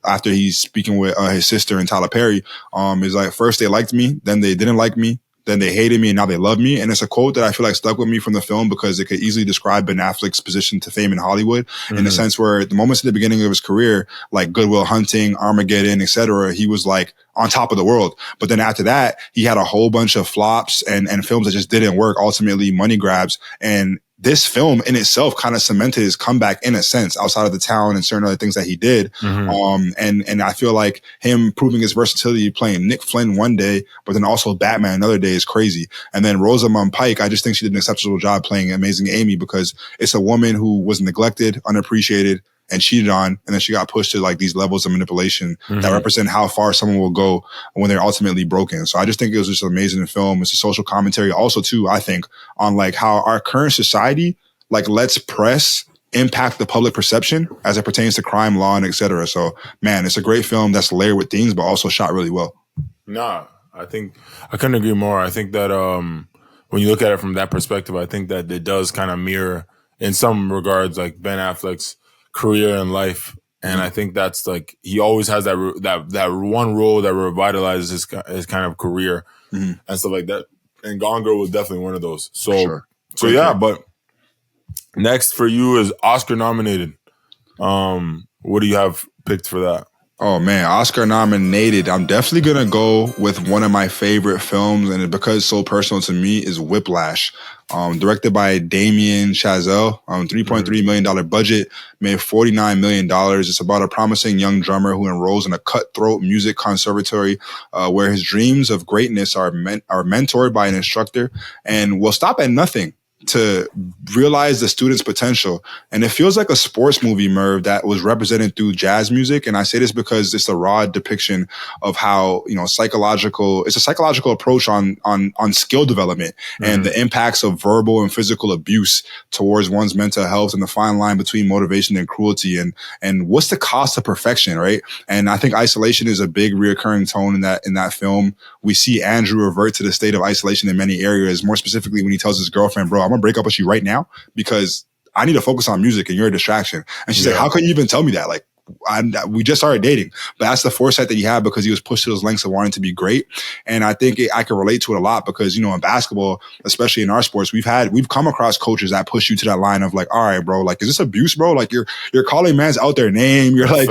Speaker 2: after he's speaking with his sister and Tyler Perry, is like, first they liked me, then they didn't like me, then they hated me, and now they love me. And it's a quote that I feel like stuck with me from the film because it could easily describe Ben Affleck's position to fame in Hollywood, in the sense where the moments at the beginning of his career, like Good Will Hunting, Armageddon, etc., he was like on top of the world. But then after that, he had a whole bunch of flops and films that just didn't work, ultimately money grabs. And this film in itself kind of cemented his comeback in a sense, outside of The Town and certain other things that he did. And I feel like him proving his versatility, playing Nick Flynn one day, but then also Batman another day, is crazy. And then Rosamund Pike, I just think she did an exceptional job playing Amazing Amy, because it's a woman who was neglected, unappreciated, and cheated on, and then she got pushed to like these levels of manipulation that represent how far someone will go when they're ultimately broken. So I just think it was just an amazing film. It's a social commentary also too, I think, on like how our current society like lets press impact the public perception as it pertains to crime, law, and et cetera. So man, it's a great film that's layered with themes, but also shot really well.
Speaker 1: Nah, I think I couldn't agree more. I think that when you look at it from that perspective, I think that it does kind of mirror in some regards like Ben Affleck's career and life. And I think that's like he always has that one role that revitalizes his kind of career and stuff like that. And Gone Girl was definitely one of those. So yeah, but next for you is Oscar nominated. What do you have picked for that?
Speaker 2: Oh man, Oscar nominated. I'm definitely gonna go with one of my favorite films, and because it's so personal to me, is Whiplash. Directed by Damien Chazelle. $3.3 million budget, made $49 million. It's about a promising young drummer who enrolls in a cutthroat music conservatory, where his dreams of greatness are mentored by an instructor and will stop at nothing to realize the student's potential. And it feels like a sports movie, Merv, that was represented through jazz music. And I say this because it's a raw depiction of how, it's a psychological approach on skill development and the impacts of verbal and physical abuse towards one's mental health and the fine line between motivation and cruelty and what's the cost of perfection, right? And I think isolation is a big reoccurring tone in that film. We see Andrew revert to the state of isolation in many areas, more specifically when he tells his girlfriend, bro, I'm gonna break up with you right now because I need to focus on music and you're a distraction. And she's like, how can you even tell me that? Like, we just started dating, but that's the foresight that he had because he was pushed to those lengths of wanting to be great. And I think I can relate to it a lot because, in basketball, especially in our sports, we've come across coaches that push you to that line of like, all right, bro, like, is this abuse, bro? Like you're calling man's out their name. You're like,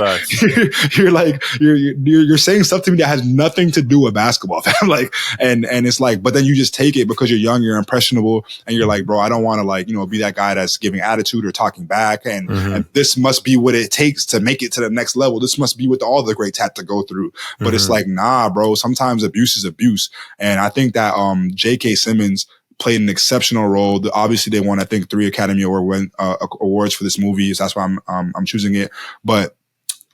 Speaker 2: you're saying stuff to me that has nothing to do with basketball, fam. Like, and it's like, but then you just take it because you're young, you're impressionable, and you're like, bro, I don't want to be that guy that's giving attitude or talking back. And this must be what it takes to make it to the next level. This must be what all the greats had to go through. But it's like, nah, bro, sometimes abuse is abuse. And I think that J.K. Simmons played an exceptional role. Obviously, they won, I think, 3 Academy Award awards for this movie. So that's why I'm choosing it. But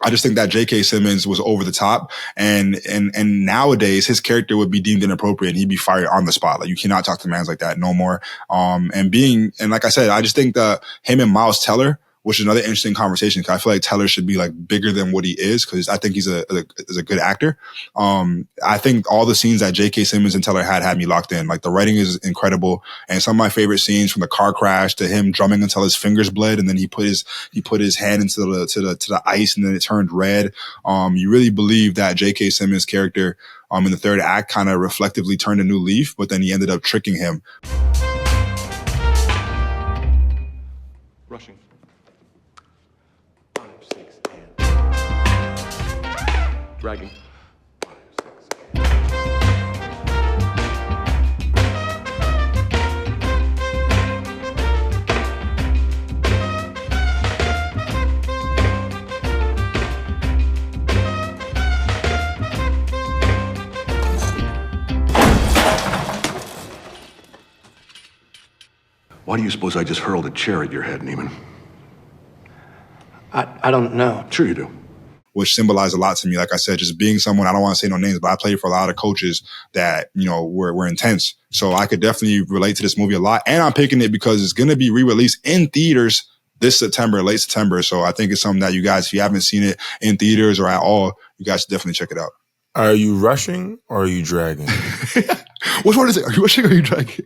Speaker 2: I just think that J.K. Simmons was over the top, and nowadays his character would be deemed inappropriate and he'd be fired on the spot. Like, you cannot talk to mans like that no more. And like I said, I just think that him and Miles Teller, which is another interesting conversation, because I feel like Teller should be like bigger than what he is, because I think he's a good actor. I think all the scenes that J.K. Simmons and Teller had me locked in. Like, the writing is incredible, and some of my favorite scenes, from the car crash to him drumming until his fingers bled, and then he put his hand into the ice, and then it turned red. You really believe that J.K. Simmons' character in the third act kind of reflectively turned a new leaf, but then he ended up tricking him.
Speaker 3: Rushing. Dragging.
Speaker 9: Why do you suppose I just hurled a chair at your head, Neiman?
Speaker 8: I don't know.
Speaker 9: Sure you do.
Speaker 2: Which symbolized a lot to me. Like I said, just being someone, I don't want to say no names, but I played for a lot of coaches that, were intense. So I could definitely relate to this movie a lot. And I'm picking it because it's going to be re-released in theaters this September, late September. So I think it's something that you guys, if you haven't seen it in theaters or at all, you guys should definitely check it out.
Speaker 1: Are you rushing or are you dragging?
Speaker 2: Which one is it? Are you rushing or are you dragging?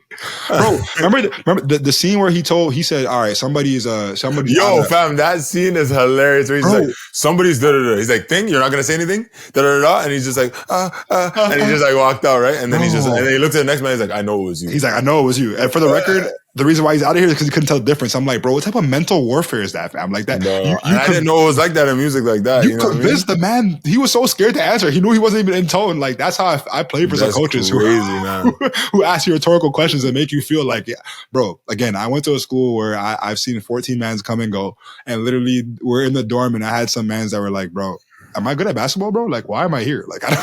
Speaker 2: Bro, remember the scene where he said, all right, somebody.
Speaker 1: Yo, fam, that scene is hilarious. Where he's like, somebody's da-da-da. He's like, you're not going to say anything? Da-da-da. And he's just like, and he just like walked out, right? And then and then he looked at the next man. He's like, I know it was you.
Speaker 2: He's like, I know it was you. And for the record, the reason why he's out of here is because he couldn't tell the difference. I'm like, bro, what type of mental warfare is that, fam? Like that.
Speaker 1: I didn't know it was like that in music like that.
Speaker 2: You convinced the man. He was so scared to answer. He knew he wasn't even in tone. Like, that's how I played for some coaches who ask you rhetorical questions and make you feel like, yeah, bro, again, I went to a school where I've seen 14 mans come and go, and literally we're in the dorm and I had some mans that were like, bro, am I good at basketball, bro? Like, why am I here? Like, I don't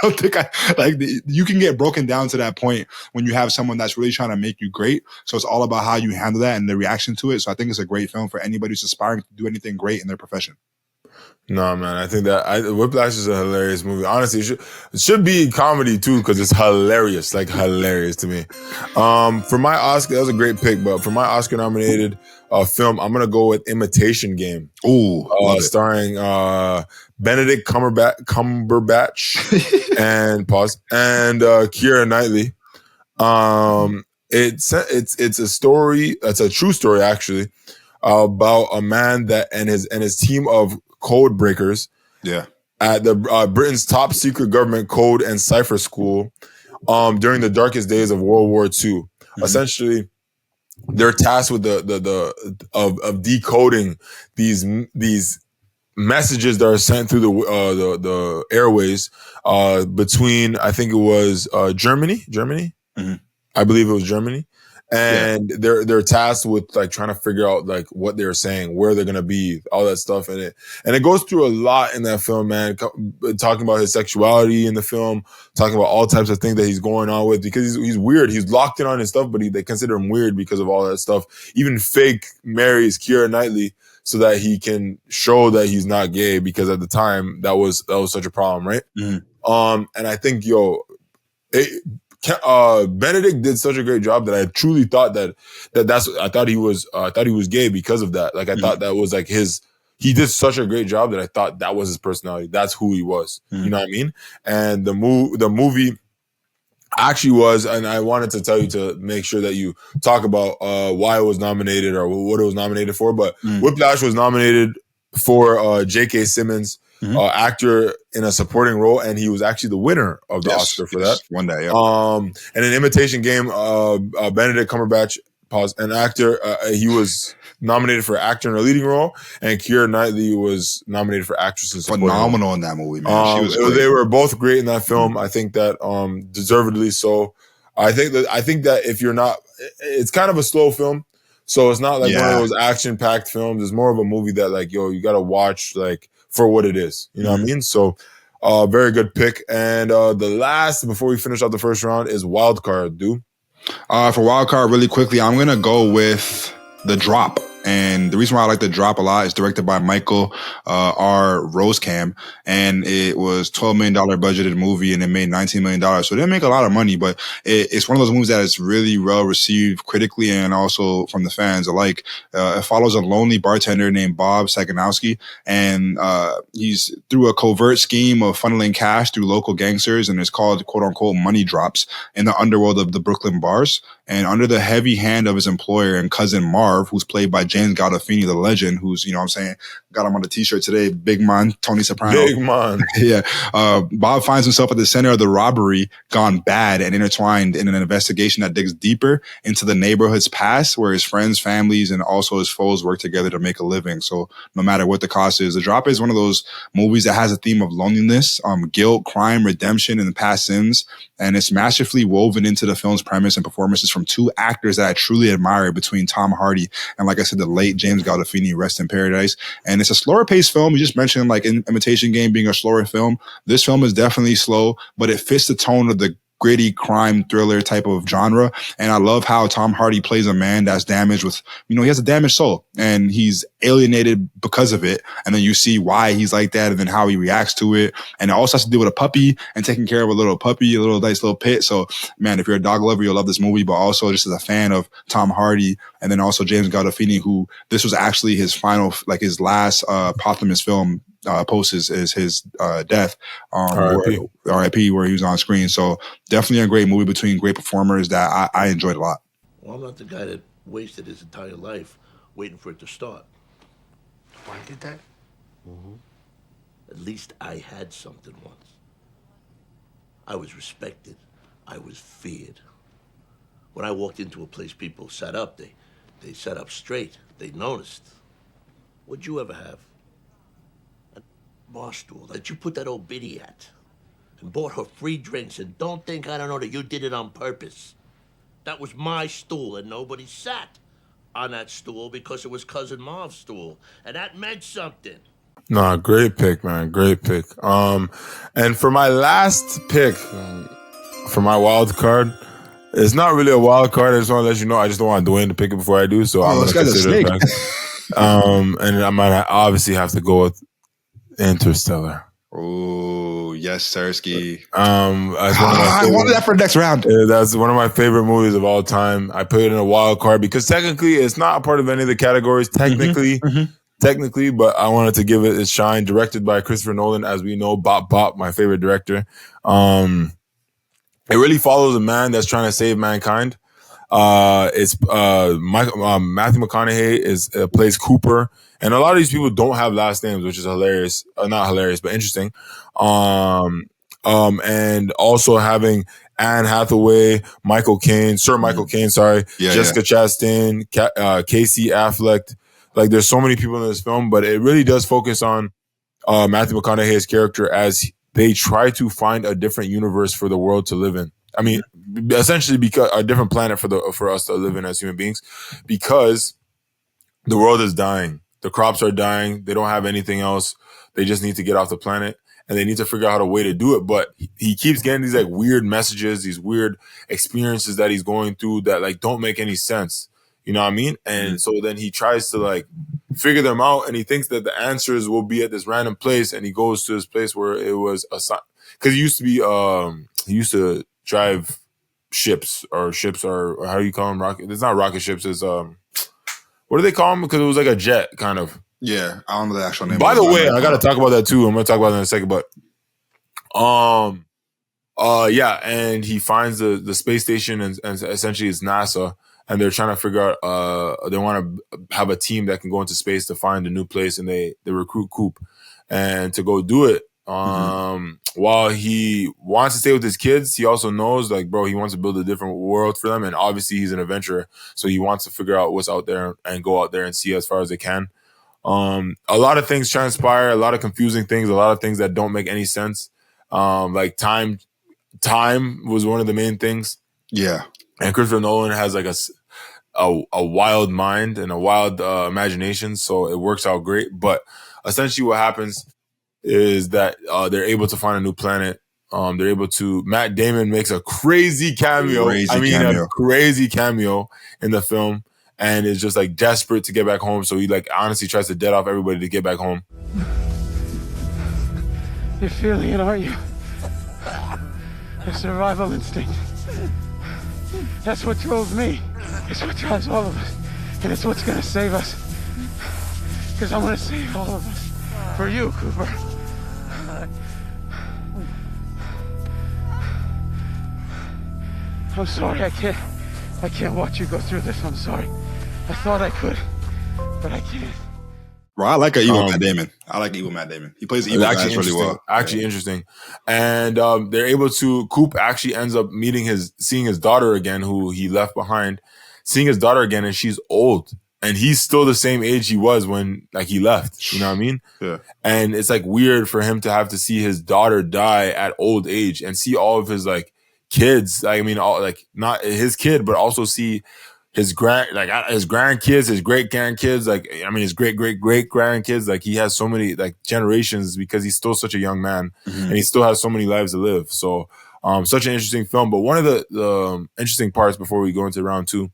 Speaker 2: don't think you can get broken down to that point when you have someone that's really trying to make you great. So it's all about how you handle that and the reaction to it. So I think it's a great film for anybody who's aspiring to do anything great in their profession.
Speaker 1: No, man, I think that Whiplash is a hilarious movie. Honestly, it should be comedy too because it's hilarious, like hilarious to me. For my Oscar, that was a great pick, but for my Oscar-nominated film, I'm gonna go with Imitation Game.
Speaker 2: Ooh,
Speaker 1: starring Benedict Cumberbatch and Keira Knightley. It's a story. It's a true story actually about a man that and his team of code breakers.
Speaker 2: Yeah.
Speaker 1: At the Britain's top secret government code and cipher school during the darkest days of World War II. Mm-hmm. Essentially, they're tasked with of decoding these messages that are sent through the airways between, I think it was Germany. Mm-hmm. I believe it was Germany. And they're tasked with like trying to figure out like what they're saying, where they're gonna be, all that stuff in it. And it goes through a lot in that film, man. Talking about his sexuality in the film, talking about all types of things that he's going on with because he's weird. He's locked in on his stuff, but they consider him weird because of all that stuff. Even fake marries Keira Knightley so that he can show that he's not gay because at the time that was such a problem, right? Mm-hmm. And I think Benedict did such a great job that I truly thought I thought he was gay because of that. Like I thought that was like he did such a great job that I thought that was his personality. That's who he was. You know what I mean? And the movie actually was, and I wanted to tell you to make sure that you talk about why it was nominated or what it was nominated for. But Whiplash was nominated for J.K. Simmons. Actor in a supporting role, and he was actually the winner of the Oscar for that.
Speaker 2: One day, yeah.
Speaker 1: And in Imitation Game, Benedict Cumberbatch, an actor, he was nominated for actor in a leading role, and Keira Knightley was nominated for actress in supporting
Speaker 2: phenomenal
Speaker 1: role.
Speaker 2: In that movie, man. She was great.
Speaker 1: They were both great in that film. I think that deservedly so. I think that if you're not, it's kind of a slow film, so it's not like one of those action-packed films. It's more of a movie that like, you got to watch like for what it is. You know what I mean? So very good pick. And the last, before we finish out the first round, is Wildcard, dude.
Speaker 2: For Wildcard, really quickly, I'm going to go with The Drop. And the reason why I like The Drop a lot is directed by Michael R. Rosecam. And it was $12 million budgeted movie and it made $19 million. So it didn't make a lot of money, but it's one of those movies that is really well received critically and also from the fans alike. It follows a lonely bartender named Bob Saganowski. And he's through a covert scheme of funneling cash through local gangsters. And it's called, quote unquote, money drops in the underworld of the Brooklyn bars. And under the heavy hand of his employer and cousin Marv, who's played by James Gandolfini, the legend, who's, you know what I'm saying, got him on the t-shirt today, Big Man, Tony Soprano.
Speaker 1: Big Man.
Speaker 2: Yeah. Bob finds himself at the center of the robbery gone bad and intertwined in an investigation that digs deeper into the neighborhood's past, where his friends, families, and also his foes work together to make a living. So no matter what the cost is, The Drop is one of those movies that has a theme of loneliness, guilt, crime, redemption, and past sins. And it's masterfully woven into the film's premise and performances from two actors that I truly admire between Tom Hardy and, like I said, the late James Gandolfini, rest in paradise. And it's a slower paced film. You just mentioned like Imitation Game being a slower film. This film is definitely slow, but it fits the tone of the gritty crime thriller type of genre. And I love how Tom Hardy plays a man that's damaged with, he has a damaged soul and he's alienated because of it. And then you see why he's like that and then how he reacts to it. And it also has to do with a puppy and taking care of a little puppy, a little nice little pit. So man, if you're a dog lover, you'll love this movie, but also just as a fan of Tom Hardy and then also James Gandolfini, who this was actually his final, like his last posthumous film post his death, R.I.P. where he was on screen. So definitely a great movie between great performers that I enjoyed a lot.
Speaker 10: Well, I'm not the guy that wasted his entire life waiting for it to start.
Speaker 4: Why did that?
Speaker 10: At least I had something once. I was respected. I was feared. When I walked into a place, people sat up. They sat up straight. They noticed. What'd you ever have? Bar stool that you put that old biddy at and bought her free drinks, and don't think I don't know that you did it on purpose. That was my stool, and nobody sat on that stool because it was Cousin Marv's stool, and that meant something.
Speaker 1: No, great pick, man. Great pick. And for my last pick, for my wild card, it's not really a wild card. I just want to let you know. I just don't want Dwayne to pick it before I do. So I'm going to consider it back. And I might obviously have to go with Interstellar.
Speaker 2: Oh, yes, Sersky.
Speaker 1: I
Speaker 2: wanted that for the next round.
Speaker 1: That's one of my favorite movies of all time. I put it in a wild card because technically it's not a part of any of the categories. Technically, but I wanted to give it its shine. Directed by Christopher Nolan, as we know, Bop, my favorite director. It really follows a man that's trying to save mankind. It's Matthew McConaughey plays Cooper, and a lot of these people don't have last names, which is hilarious. Not hilarious, but interesting. And also having Anne Hathaway, Michael Caine, Jessica Chastain, Casey Affleck. Like, there's so many people in this film, but it really does focus on Matthew McConaughey's character as they try to find a different universe for the world to live in. I mean, essentially, because a different planet for us to live in as human beings, because the world is dying. The crops are dying. They don't have anything else. They just need to get off the planet, and they need to figure out a way to do it. But he keeps getting these like weird messages, these weird experiences that he's going through that like don't make any sense. You know what I mean? And so then he tries to like figure them out, and he thinks that the answers will be at this random place, and he goes to this place where it was a sign, because he used to be he used to drive ships or how do you call them? Rocket? It's not rocket ships. It's what do they call them? Because it was like a jet kind of.
Speaker 2: Yeah, I don't know the actual name.
Speaker 1: By the way, I got to talk about that too. I'm going to talk about that in a second, but yeah, and he finds the space station, and essentially it's NASA, and they're trying to figure out they want to have a team that can go into space to find a new place, and they recruit Coop and to go do it. While he wants to stay with his kids, he also knows, like, bro, he wants to build a different world for them, and obviously he's an adventurer, so he wants to figure out what's out there and go out there and see as far as they can. A lot of things transpire, a lot of confusing things, a lot of things that don't make any sense. Like time was one of the main things.
Speaker 2: Yeah.
Speaker 1: And Christopher Nolan has like a wild mind and a wild imagination, so it works out great. But essentially what happens is that they're able to find a new planet. They're able to. Matt Damon makes a crazy cameo. A crazy cameo in the film, and is just like desperate to get back home. So he like honestly tries to dead off everybody to get back home.
Speaker 11: You're feeling it, aren't you? The survival instinct. That's what drove me. It's what drives all of us. And it's what's gonna save us. Because I'm gonna save all of us. For you, Cooper. I'm sorry, I can't watch you go through this. I'm sorry. I thought I could, but I can't.
Speaker 2: Bro, I like evil Matt Damon. He plays evil guys really well.
Speaker 1: Interesting. And they're able to. Coop actually ends up seeing his daughter again, who he left behind. Seeing his daughter again, and she's old, and he's still the same age he was when like he left. You know what I mean?
Speaker 2: Yeah.
Speaker 1: And it's like weird for him to have to see his daughter die at old age and see all of his like kids. I mean, all like not his kid, but also see his grandkids, his great grandkids, like, I mean, his great grandkids. Like, he has so many like generations because he's still such a young man, and he still has so many lives to live. So, such an interesting film. But one of the interesting parts before we go into round two,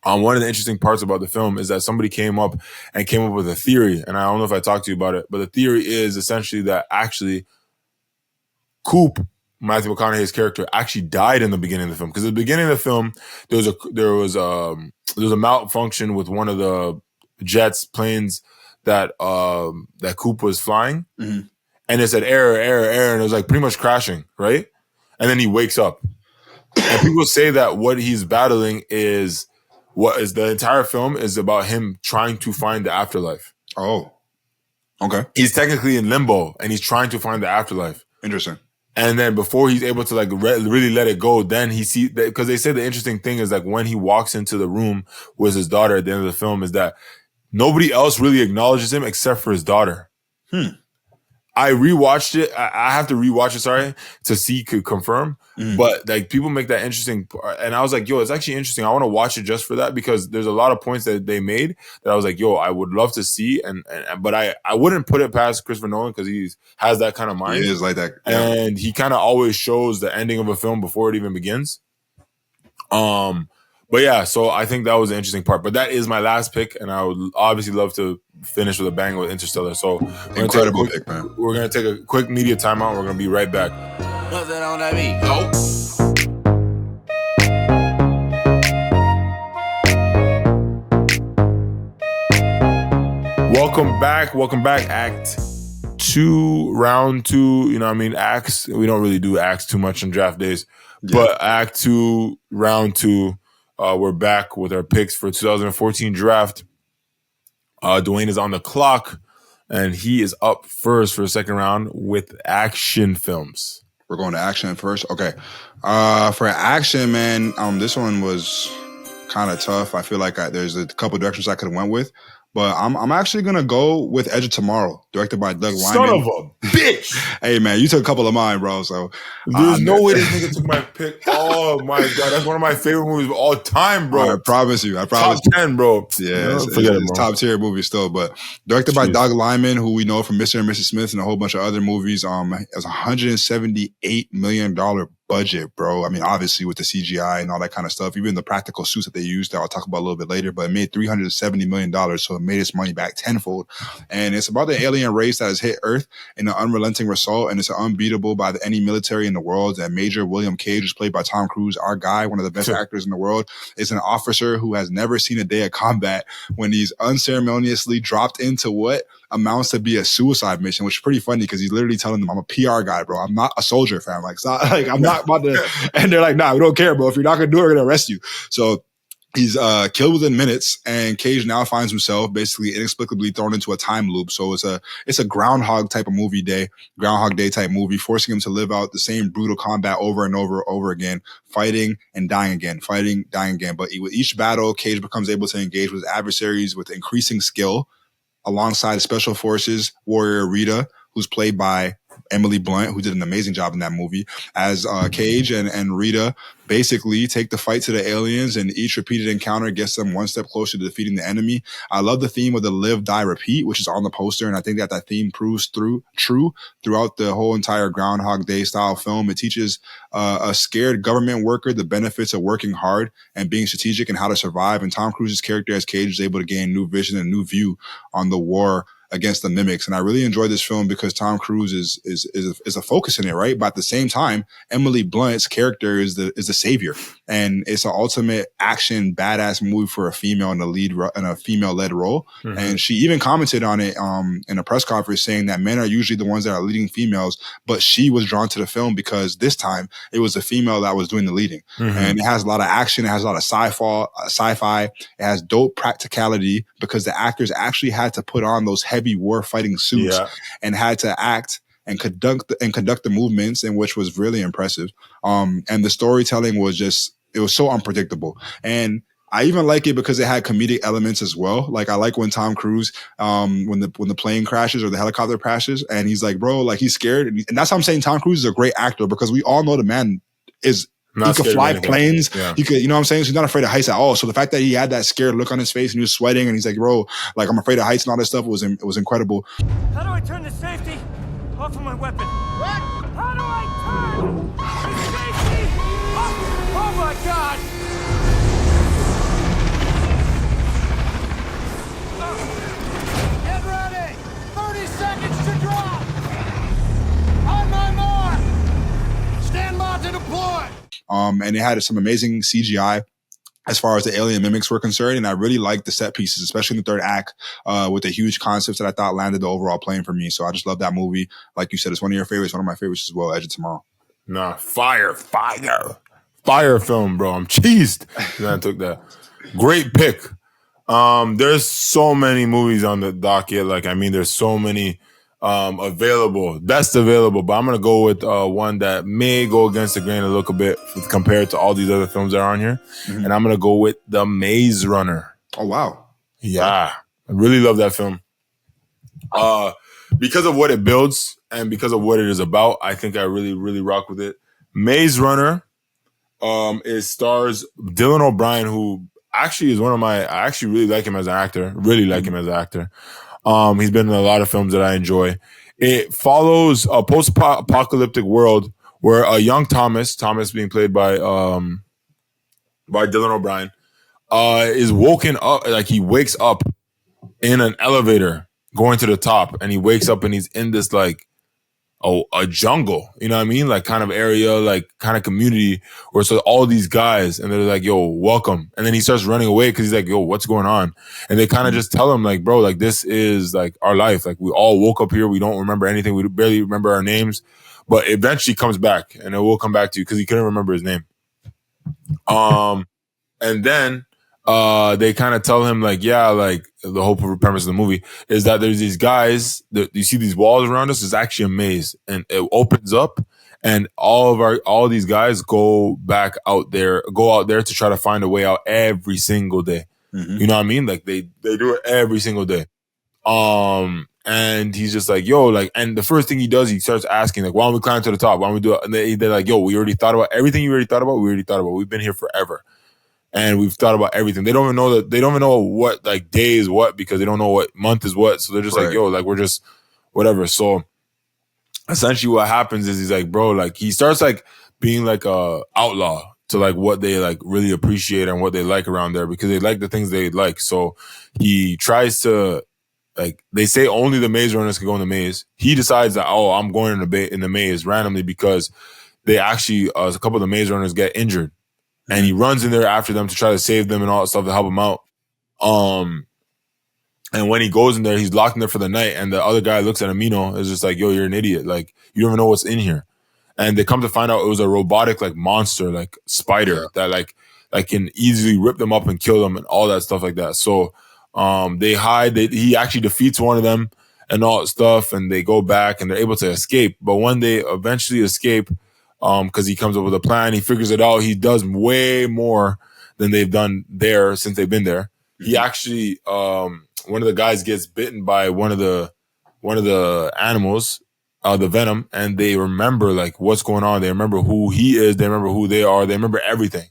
Speaker 1: one of the interesting parts about the film is that somebody came up with a theory, and I don't know if I talked to you about it, but the theory is essentially that actually Coop, Matthew McConaughey's character, actually died in the beginning of the film, because at the beginning of the film there was a malfunction with one of the planes that Coop was flying, and it said error, and it was like pretty much crashing, right? And then he wakes up, and people say that what he's battling is the entire film is about him trying to find the afterlife.
Speaker 2: Oh, okay.
Speaker 1: He's technically in limbo, and he's trying to find the afterlife.
Speaker 2: Interesting.
Speaker 1: And then before he's able to like really let it go, then he sees, because they say the interesting thing is like when he walks into the room with his daughter at the end of the film is that nobody else really acknowledges him except for his daughter. I rewatched it. I have to rewatch it, sorry, to see, could confirm. But like people make that interesting. And I was like, yo, it's actually interesting. I want to watch it just for that because there's a lot of points that they made that I was like, yo, I would love to see. But I wouldn't put it past Christopher Nolan because he has that kind of mind.
Speaker 2: He is like that. Yeah.
Speaker 1: And he kind of always shows the ending of a film before it even begins. But yeah, so I think that was an interesting part. But that is my last pick, and I would obviously love to finish with a bang with Interstellar. So
Speaker 2: incredible pick, man.
Speaker 1: We're gonna take a quick media timeout. We're gonna be right back.
Speaker 10: What's that on that beat? Oh.
Speaker 1: Welcome back. Act 2, round 2. You know what I mean? Acts. We don't really do acts too much on draft days, but Act 2, round 2. We're back with our picks for 2014 draft. Dwayne is on the clock, and he is up first for the second round with action films.
Speaker 2: We're going to action first. Okay. For action, man, this one was kind of tough. I feel like there's a couple directions I could have went with. But I'm actually going to go with Edge of Tomorrow, directed by Doug Liman.
Speaker 1: Son of a bitch!
Speaker 2: Hey, man, you took a couple of mine, bro. So
Speaker 1: there's no way this nigga took my pick. Oh, my God. That's one of my favorite movies of all time, bro.
Speaker 2: I promise you.
Speaker 1: Top 10, bro.
Speaker 2: Yeah, it's top tier movie still. But directed by Doug Liman, who we know from Mr. and Mrs. Smith and a whole bunch of other movies. It was $178 million budget, bro. I mean, obviously with the CGI and all that kind of stuff, even the practical suits that they used that I'll talk about a little bit later, but it made $370 million. So it made its money back tenfold. And it's about the alien race that has hit Earth in an unrelenting assault. And it's unbeatable by any military in the world. And Major William Cage is played by Tom Cruise, our guy, one of the best actors in the world, is an officer who has never seen a day of combat when he's unceremoniously dropped into what amounts to be a suicide mission, which is pretty funny because he's literally telling them, I'm a PR guy, bro. I'm not a soldier, fam. Like, it's not, like I'm not about to, and they're like, nah, we don't care, bro. If you're not going to do it, we're going to arrest you. So he's killed within minutes, and Cage now finds himself basically inexplicably thrown into a time loop. So it's a Groundhog type of Groundhog Day type movie, forcing him to live out the same brutal combat over and over again, fighting and dying again, fighting, dying again. But with each battle, Cage becomes able to engage with adversaries with increasing skill, alongside Special Forces warrior Rita, who's played by Emily Blunt, who did an amazing job in that movie, as Cage and Rita basically take the fight to the aliens, and each repeated encounter gets them one step closer to defeating the enemy. I love the theme of the live, die, repeat, which is on the poster, and I think that theme proves true throughout the whole entire Groundhog Day style film. It teaches a scared government worker the benefits of working hard and being strategic and how to survive, and Tom Cruise's character as Cage is able to gain new vision and new view on the war against the mimics. And I really enjoyed this film because Tom Cruise is a focus in it, right? But at the same time, Emily Blunt's character is the savior, and it's an ultimate action badass movie for a female in a female-led role. Mm-hmm. And she even commented on it in a press conference, saying that men are usually the ones that are leading females, but she was drawn to the film because this time it was a female that was doing the leading. Mm-hmm. And it has a lot of action, it has a lot of sci-fi, it has dope practicality because the actors actually had to put on those heavy war fighting suits and had to act and conduct the movements, in which was really impressive. And the storytelling was it was so unpredictable. And I even like it because it had comedic elements as well. Like I like when Tom Cruise, when the plane crashes or the helicopter crashes, and he's like, bro, like he's scared. And that's how I'm saying Tom Cruise is a great actor, because we all know the man is, he could fly planes. Yeah. He could, you know what I'm saying? So he's not afraid of heights at all. So the fact that he had that scared look on his face and he was sweating and he's like, bro, like I'm afraid of heights and all that stuff was incredible.
Speaker 11: How do I turn the safety off of my weapon? What? How do I turn the safety off? Oh my God! Get ready! 30 seconds to drop! On my mark! Stand by to deploy!
Speaker 2: And it had some amazing CGI as far as the alien mimics were concerned. And I really liked the set pieces, especially in the third act, with the huge concepts that I thought landed the overall plane for me. So I just love that movie. Like you said, it's one of your favorites, one of my favorites as well, Edge of Tomorrow.
Speaker 1: Nah, fire film, bro. I'm cheesed. Then I took that. Great pick. There's so many movies on the docket. Like, I mean, there's so many best available, but I'm gonna go with one that may go against the grain a little bit compared to all these other films that are on here. Mm-hmm. And I'm gonna go with The Maze Runner.
Speaker 2: Oh wow.
Speaker 1: Yeah. I really love that film. because of what it builds and because of what it is about, I think I really, really rock with it. Maze Runner is stars Dylan O'Brien, who actually is I actually really like him as an actor. Really like him as an actor. He's been in a lot of films that I enjoy. It follows a post-apocalyptic world where a young Thomas being played by Dylan O'Brien, is woken up, like he wakes up in an elevator going to the top, and he wakes up and he's in this like a jungle, you know what I mean? Like kind of area, like kind of community where so all these guys and they're like, yo, welcome. And then he starts running away because he's like, yo, what's going on? And they kind of just tell him like, bro, like this is like our life. Like we all woke up here. We don't remember anything. We barely remember our names, but eventually comes back and it will come back to you because he couldn't remember his name. And then they kind of tell him like, yeah, like the whole premise of the movie is that there's these guys that you see these walls around us is actually a maze, and it opens up, and all these guys go out there to try to find a way out every single day. Mm-hmm. You know what I mean? Like they do it every single day. And he's just like, yo, like, and the first thing he does, he starts asking like, why don't we climb to the top? Why don't we do it? And they're like, yo, we already thought about everything you already thought about. We already thought about. We've been here forever. And we've thought about everything. They don't even know what like day is what because they don't know what month is what. So they're just like, yo, like we're just whatever. So essentially what happens is he's like, bro, like he starts like being like a outlaw to like what they like really appreciate and what they like around there because they like the things they like. So he tries to like, they say only the maze runners can go in the maze. He decides that, oh, I'm going in the maze randomly because they actually, a couple of the maze runners get injured. And he runs in there after them to try to save them and all that stuff to help them out. And when he goes in there, he's locked in there for the night. And the other guy looks at Amino, is just like, yo, you're an idiot. Like, you don't even know what's in here. And they come to find out it was a robotic, like, monster, like, spider that, like can easily rip them up and kill them and all that stuff like that. So they hide. He actually defeats one of them and all that stuff. And they go back and they're able to escape. But when they eventually escape, because he comes up with a plan, he figures it out. He does way more than they've done there since they've been there. He actually, one of the guys gets bitten by one of the animals, the venom, and they remember like what's going on. They remember who he is. They remember who they are. They remember everything,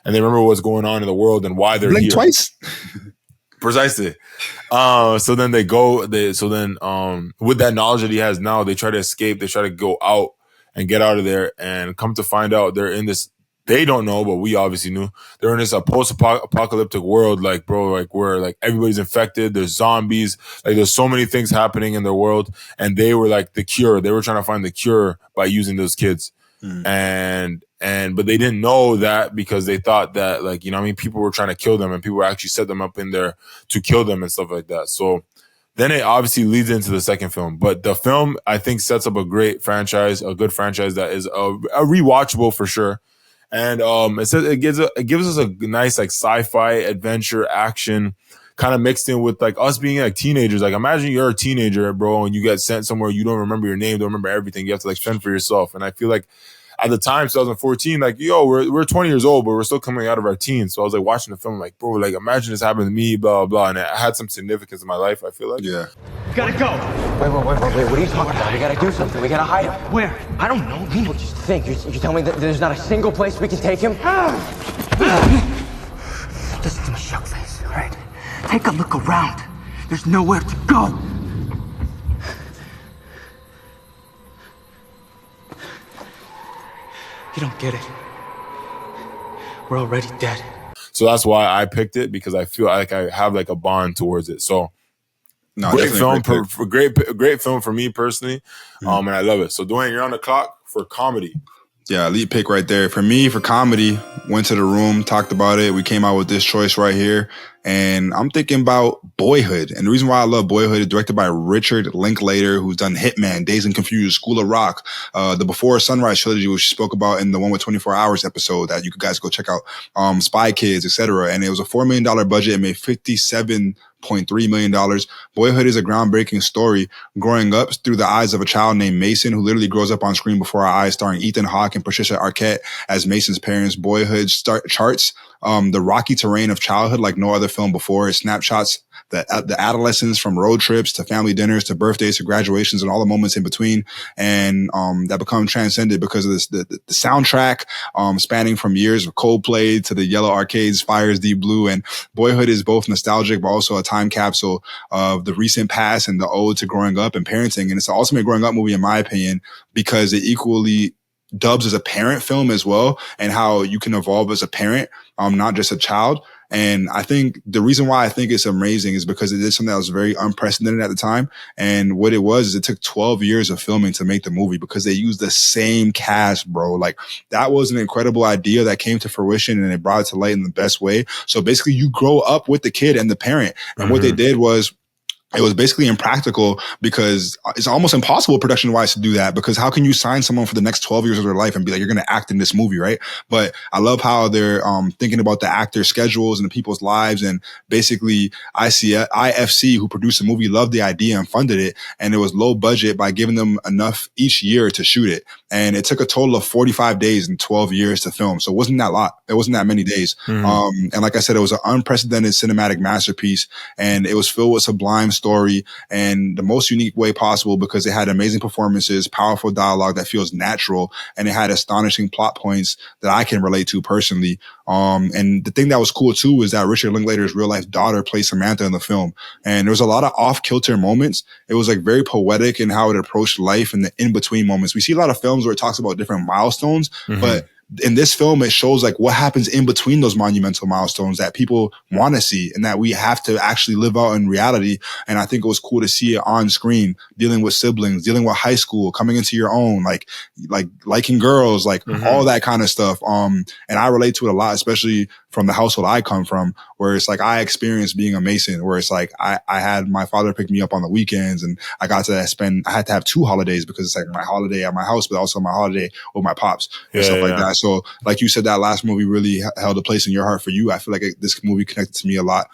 Speaker 1: and they remember what's going on in the world and why they're
Speaker 2: Blink
Speaker 1: here.
Speaker 2: Twice.
Speaker 1: Precisely. So then with that knowledge that he has now, they try to escape. They try to go out and get out of there, and come to find out they're in this, they don't know, but we obviously knew, they're in this post-apocalyptic world, like, bro, like, where, like, everybody's infected, there's zombies, like, there's so many things happening in their world, and they were, like, the cure. They were trying to find the cure by using those kids. But they didn't know that because they thought that, like, you know what I mean, people were trying to kill them, and people actually set them up in there to kill them and stuff like that. So then it obviously leads into the second film. But the film, I think, sets up a great franchise, a good franchise that is a rewatchable for sure. And it gives us a nice like sci-fi adventure action kind of mixed in with like us being like teenagers. Like imagine you're a teenager, bro, and you get sent somewhere, you don't remember your name, don't remember everything. You have to like fend for yourself. And I feel like at the time, 2014, like, yo, we're 20 years old, but we're still coming out of our teens. So I was like watching the film, like, bro, like imagine this happened to me, blah, blah, and it had some significance in my life, I feel like.
Speaker 2: Yeah.
Speaker 11: We gotta go.
Speaker 12: Wait, what are you talking about? We gotta do something. We gotta hide him.
Speaker 11: Where? I don't know.
Speaker 12: Well, just think. You tell me that there's not a single place we can take him?
Speaker 11: Listen to me, Shuckface, all right? Take a look around. There's nowhere to go. You don't get it. We're already dead.
Speaker 1: So that's why I picked it, because I feel like I have like a bond towards it. So great film, great film for me personally. And I love it. So Dwayne, you're on the clock for comedy.
Speaker 2: Yeah, elite pick right there. For me, for comedy, went to the room, talked about it. We came out with this choice right here. And I'm thinking about Boyhood. And the reason why I love Boyhood is directed by Richard Linklater, who's done Hitman, Dazed and Confused, School of Rock, the Before Sunrise trilogy, which she spoke about in the one with 24 Hours episode that you guys go check out, Spy Kids, etc. And it was a $4 million budget. It made $57.3 million. Boyhood is a groundbreaking story growing up through the eyes of a child named Mason, who literally grows up on screen before our eyes, starring Ethan Hawke and Patricia Arquette as Mason's parents. Boyhood charts the rocky terrain of childhood like no other film before. It snapshots the adolescence, from road trips to family dinners to birthdays to graduations and all the moments in between, and that become transcended because of this the soundtrack spanning from years of Coldplay to the Yellow Arcades, Fire's Deep Blue, and Boyhood is both nostalgic but also a time capsule of the recent past and the ode to growing up and parenting. And it's the ultimate growing up movie, in my opinion, because it equally dubs as a parent film as well, and how you can evolve as a parent, not just a child. And I think the reason why I think it's amazing is because it did something that was very unprecedented at the time. And what it was is it took 12 years of filming to make the movie because they used the same cast, bro. Like, that was an incredible idea that came to fruition, and it brought it to light in the best way. So basically you grow up with the kid and the parent. And what they did was, it was basically impractical because it's almost impossible production wise to do that, because how can you sign someone for the next 12 years of their life and be like, you're going to act in this movie, right? But I love how they're thinking about the actors' schedules and the people's lives. And basically IFC, who produced the movie, loved the idea and funded it. And it was low budget by giving them enough each year to shoot it. And it took a total of 45 days and 12 years to film. So it wasn't that lot. It wasn't that many days. And like I said, it was an unprecedented cinematic masterpiece, and it was filled with sublime story and the most unique way possible, because it had amazing performances, powerful dialogue that feels natural, and it had astonishing plot points that I can relate to personally. And the thing that was cool too is that Richard Linklater's real life daughter plays Samantha in the film. And there was a lot of off kilter moments. It was like very poetic in how it approached life and the in between moments. We see a lot of films where it talks about different milestones, but in this film, it shows like what happens in between those monumental milestones that people want to see and that we have to actually live out in reality. And I think it was cool to see it on screen, dealing with siblings, dealing with high school, coming into your own, like liking girls, like all that kind of stuff. And I relate to it a lot, especially from the household I come from, where it's like I experienced being a Mason, where it's like I had my father pick me up on the weekends, and I had to have 2 holidays because it's like my holiday at my house, but also my holiday with my pops and stuff like that. So like you said, that last movie really held a place in your heart for you. I feel like this movie connected to me a lot.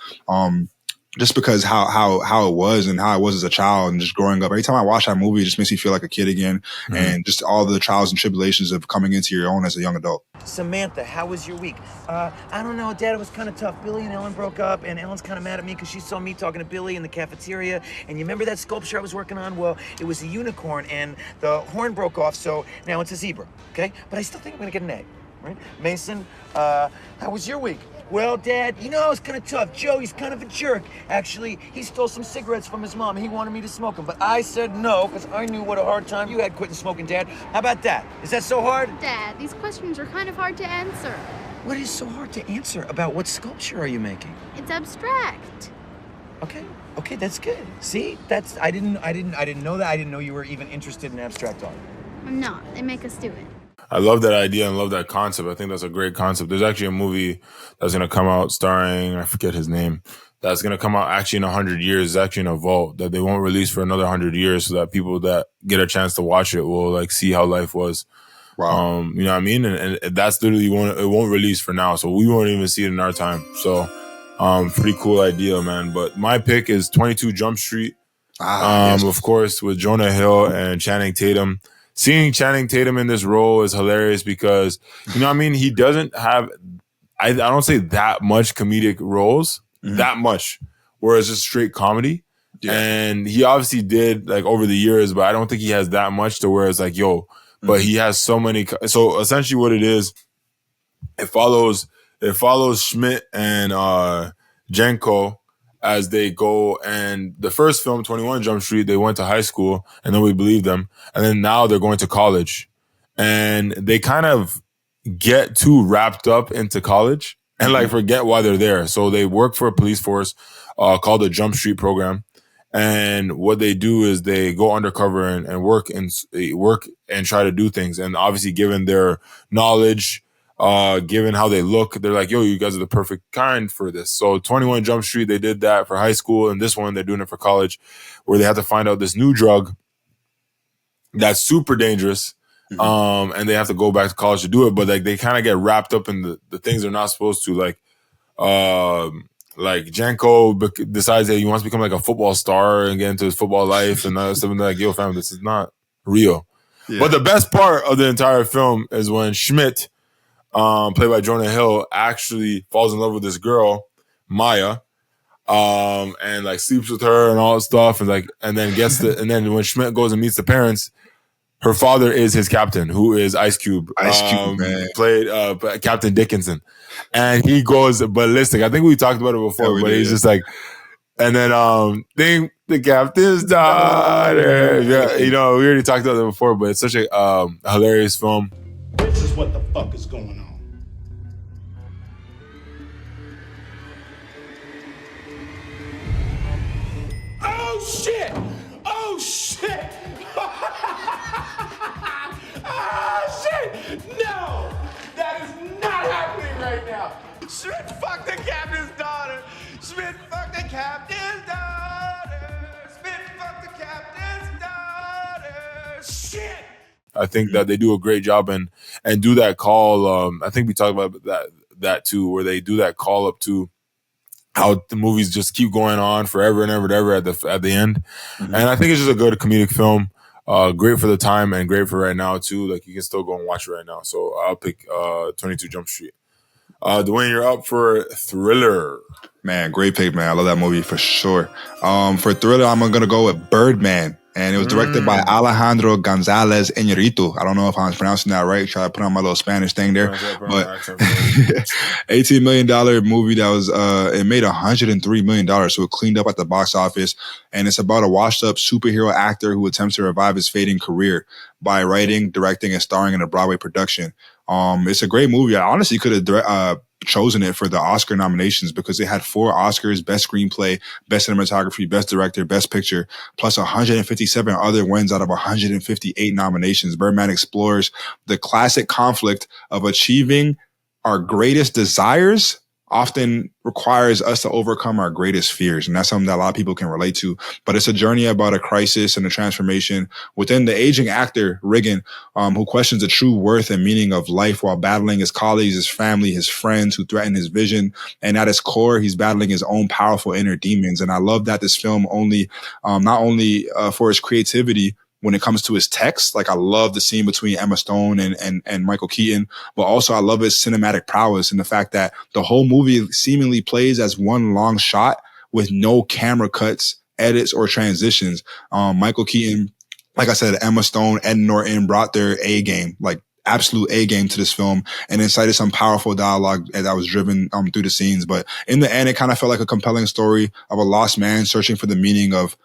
Speaker 2: Just because how it was and how I was as a child and just growing up. Every time I watch that movie, it just makes me feel like a kid again, and just all the trials and tribulations of coming into your own as a young adult.
Speaker 13: Samantha, how was your week? I don't know, Dad, it was kind of tough. Billy and Ellen broke up, and Ellen's kind of mad at me because she saw me talking to Billy in the cafeteria. And you remember that sculpture I was working on? Well, it was a unicorn, and the horn broke off, so now it's a zebra, okay? But I still think I'm gonna get an A, right? Mason, how was your week? Well, Dad, you know, it's kind of tough. Joey's kind of a jerk. Actually, he stole some cigarettes from his mom. He wanted me to smoke them, but I said no, because I knew what a hard time you had quitting smoking, Dad. How about that? Is that so hard?
Speaker 14: Dad, these questions are kind of hard to answer.
Speaker 13: What is so hard to answer? About what sculpture are you making?
Speaker 14: It's abstract.
Speaker 13: Okay, that's good. See, I didn't know that. I didn't know you were even interested in abstract art.
Speaker 14: I'm not. They make us do it.
Speaker 1: I love that idea and love that concept. I think that's a great concept. There's actually a movie that's going to come out starring, I forget his name, that's going to come out actually in 100 years. It's actually in a vault that they won't release for another 100 years, so that people that get a chance to watch it will like see how life was.
Speaker 2: Wow.
Speaker 1: You know what I mean? And that's literally it won't release for now, so we won't even see it in our time. So pretty cool idea, man. But my pick is 22 Jump Street.
Speaker 2: Yes.
Speaker 1: Of course, with Jonah Hill and Channing Tatum. Seeing Channing Tatum in this role is hilarious because, you know what I mean? He doesn't have, I don't say that much comedic roles, that much, where it's just straight comedy. Yeah. And he obviously did like over the years, but I don't think he has that much to where it's like, but he has so many. So essentially what it is, it follows Schmidt and Jenko as they go, and the first film, 21 Jump Street, they went to high school and then we believed them. And then now they're going to college and they kind of get too wrapped up into college and like forget why they're there. So they work for a police force called the Jump Street program. And what they do is they go undercover and work and try to do things. And obviously given their knowledge, given how they look, they're like, yo, you guys are the perfect kind for this. So 21 Jump Street, they did that for high school, and this one, they're doing it for college, where they have to find out this new drug that's super dangerous. And they have to go back to college to do it, but like they kind of get wrapped up in the things they're not supposed to. Like Janko decides that he wants to become like a football star and get into his football life, and something like, yo, fam, this is not real. Yeah. But the best part of the entire film is when Schmidt, played by Jonah Hill, actually falls in love with this girl, Maya, and like sleeps with her and all that stuff, and then when Schmidt goes and meets the parents, her father is his captain, who is Ice Cube.
Speaker 2: Man.
Speaker 1: Played Captain Dickinson, and he goes ballistic. I think we talked about it before, but he's just like, and then think the captain's daughter. Yeah, we already talked about that before, but it's such a hilarious film.
Speaker 15: This is what the fuck is going on. Oh shit! Oh shit! Ah shit! No! That is not happening right now! Schmidt fucked the captain's daughter! Schmidt fucked the captain's daughter! Schmidt fucked the captain's daughter! Shit!
Speaker 1: I think that they do a great job and do that call. I think we talked about that too, where they do that call up to how the movies just keep going on forever and ever and ever at the end. And I think it's just a good comedic film. Great for the time and great for right now too. Like you can still go and watch it right now. So I'll pick 22 Jump Street. Dwayne, you're up for Thriller.
Speaker 2: Man, great pick, man. I love that movie for sure. For Thriller, I'm gonna go with Birdman. And it was directed by Alejandro González Iñárritu. I don't know if I'm pronouncing that right. Try to put on my little Spanish thing there. But $18 million movie that was, it made $103 million. So it cleaned up at the box office. And it's about a washed up superhero actor who attempts to revive his fading career by writing, directing, and starring in a Broadway production. It's a great movie. I honestly could have chosen it for the Oscar nominations because it had 4 Oscars: Best Screenplay, Best Cinematography, Best Director, Best Picture, plus 157 other wins out of 158 nominations. Birdman explores the classic conflict of achieving our greatest desires often requires us to overcome our greatest fears. And that's something that a lot of people can relate to. But it's a journey about a crisis and a transformation within the aging actor, Riggin, who questions the true worth and meaning of life while battling his colleagues, his family, his friends who threaten his vision. And at its core, he's battling his own powerful inner demons. And I love that this film not only for its creativity, when it comes to his text, like I love the scene between Emma Stone and Michael Keaton, but also I love his cinematic prowess and the fact that the whole movie seemingly plays as one long shot with no camera cuts, edits, or transitions. Michael Keaton, like I said, Emma Stone, Ed Norton brought their A game, like absolute A game to this film, and incited some powerful dialogue that was driven through the scenes. But in the end, it kind of felt like a compelling story of a lost man searching for the meaning of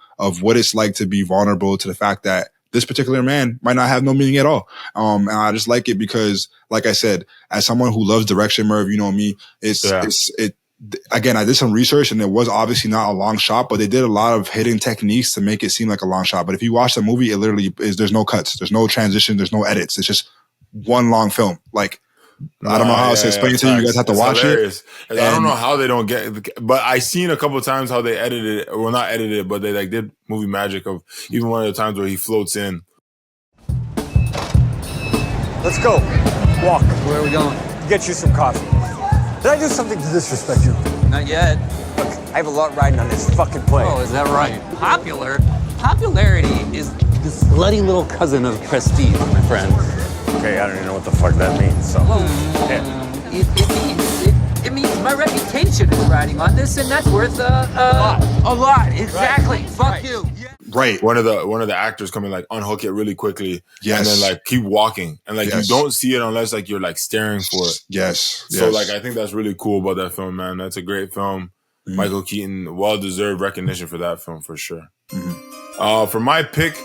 Speaker 2: what it's like to be vulnerable to the fact that this particular man might not have no meaning at all. And I just like it because, like I said, as someone who loves direction, Merv, you know me, again, I did some research and it was obviously not a long shot, but they did a lot of hidden techniques to make it seem like a long shot. But if you watch the movie, it literally is, there's no cuts, there's no transition, there's no edits. It's just one long film. Like, I don't know how else to explain it to you. You guys have to watch hilarious.
Speaker 1: It. I don't know how they don't get, but I seen a couple of times how they edited it, or not edited it, but they like did movie magic of even one of the times where he floats in.
Speaker 16: Let's go. Walk. Where are we going? Get you some coffee. Did I do something to disrespect you?
Speaker 17: Not yet.
Speaker 16: Look, I have a lot riding on this fucking plane.
Speaker 17: Oh, is that right? Popular? Popularity is the slutty little cousin of prestige, my friend.
Speaker 16: Okay, I don't even know what the fuck that means, so.
Speaker 17: It means my reputation is riding on this, and that's worth a lot. Exactly. Right. Fuck you. Yeah.
Speaker 2: Right.
Speaker 1: One of the actors come and like unhook it really quickly. Yes. And then like keep walking. And like you don't see it unless like you're like staring for it.
Speaker 2: Yes.
Speaker 1: So like I think that's really cool about that film, man. That's a great film. Mm-hmm. Michael Keaton, well-deserved recognition for that film for sure. Mm-hmm. For my pick,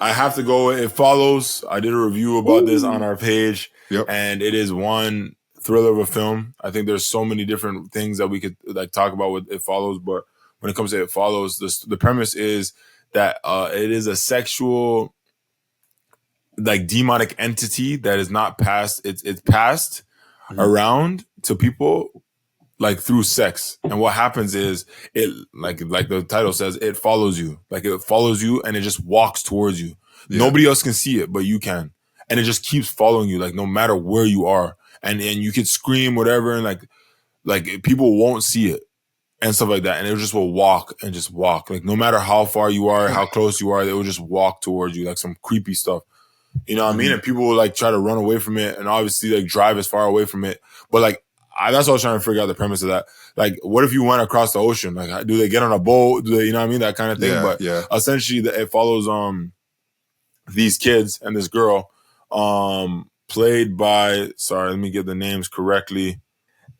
Speaker 1: I have to go with It Follows. I did a review about this on our page. Yep. And it is one thriller of a film. I think there's so many different things that we could like talk about with It Follows, but when it comes to It Follows, the premise is that it is a sexual, like demonic entity that is not passed. It's passed around to people like through sex. And what happens is it like the title says, it follows you. Like it follows you and it just walks towards you. Yeah. Nobody else can see it, but you can. And it just keeps following you, like no matter where you are. And you could scream whatever, and like people won't see it and stuff like that. And it just will walk and just walk. Like no matter how far you are, how close you are, they will just walk towards you, like some creepy stuff. You know what I mean? And people will like try to run away from it and obviously like drive as far away from it. But like that's what I was trying to figure out the premise of that. Like, what if you went across the ocean? Like, do they get on a boat? Do they, you know what I mean? That kind of thing.
Speaker 2: Yeah,
Speaker 1: but
Speaker 2: yeah.
Speaker 1: essentially, it follows these kids and this girl, played by, sorry, let me get the names correctly.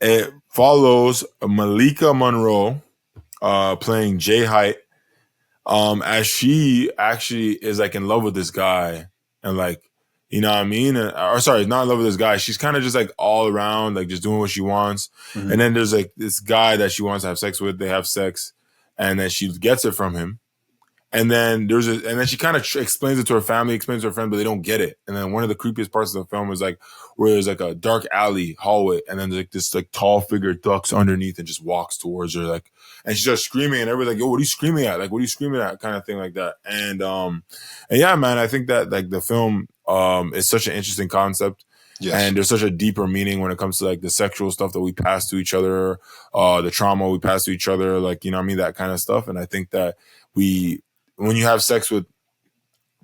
Speaker 1: It follows Malika Monroe, playing Jay Height, as she actually is like in love with this guy, and like, you know what I mean? Or sorry, not in love with this guy. She's kind of just like all around, like just doing what she wants.
Speaker 2: Mhm.
Speaker 1: And then there's like this guy that she wants to have sex with. They have sex, and then she gets it from him. And then and then she kind of explains it to her family, explains to her friend, but they don't get it. And then one of the creepiest parts of the film is like where there's like a dark alley hallway, and then there's like this like tall figure ducks underneath and just walks towards her, like, and she starts screaming, and everybody's like, "Yo, what are you screaming at? Like, what are you screaming at?" Kind of thing like that. And yeah, man, I think that like the film is such an interesting concept.
Speaker 2: Yes.
Speaker 1: And there's such a deeper meaning when it comes to like the sexual stuff that we pass to each other, the trauma we pass to each other, like, you know what I mean, that kind of stuff. And I think that when you have sex with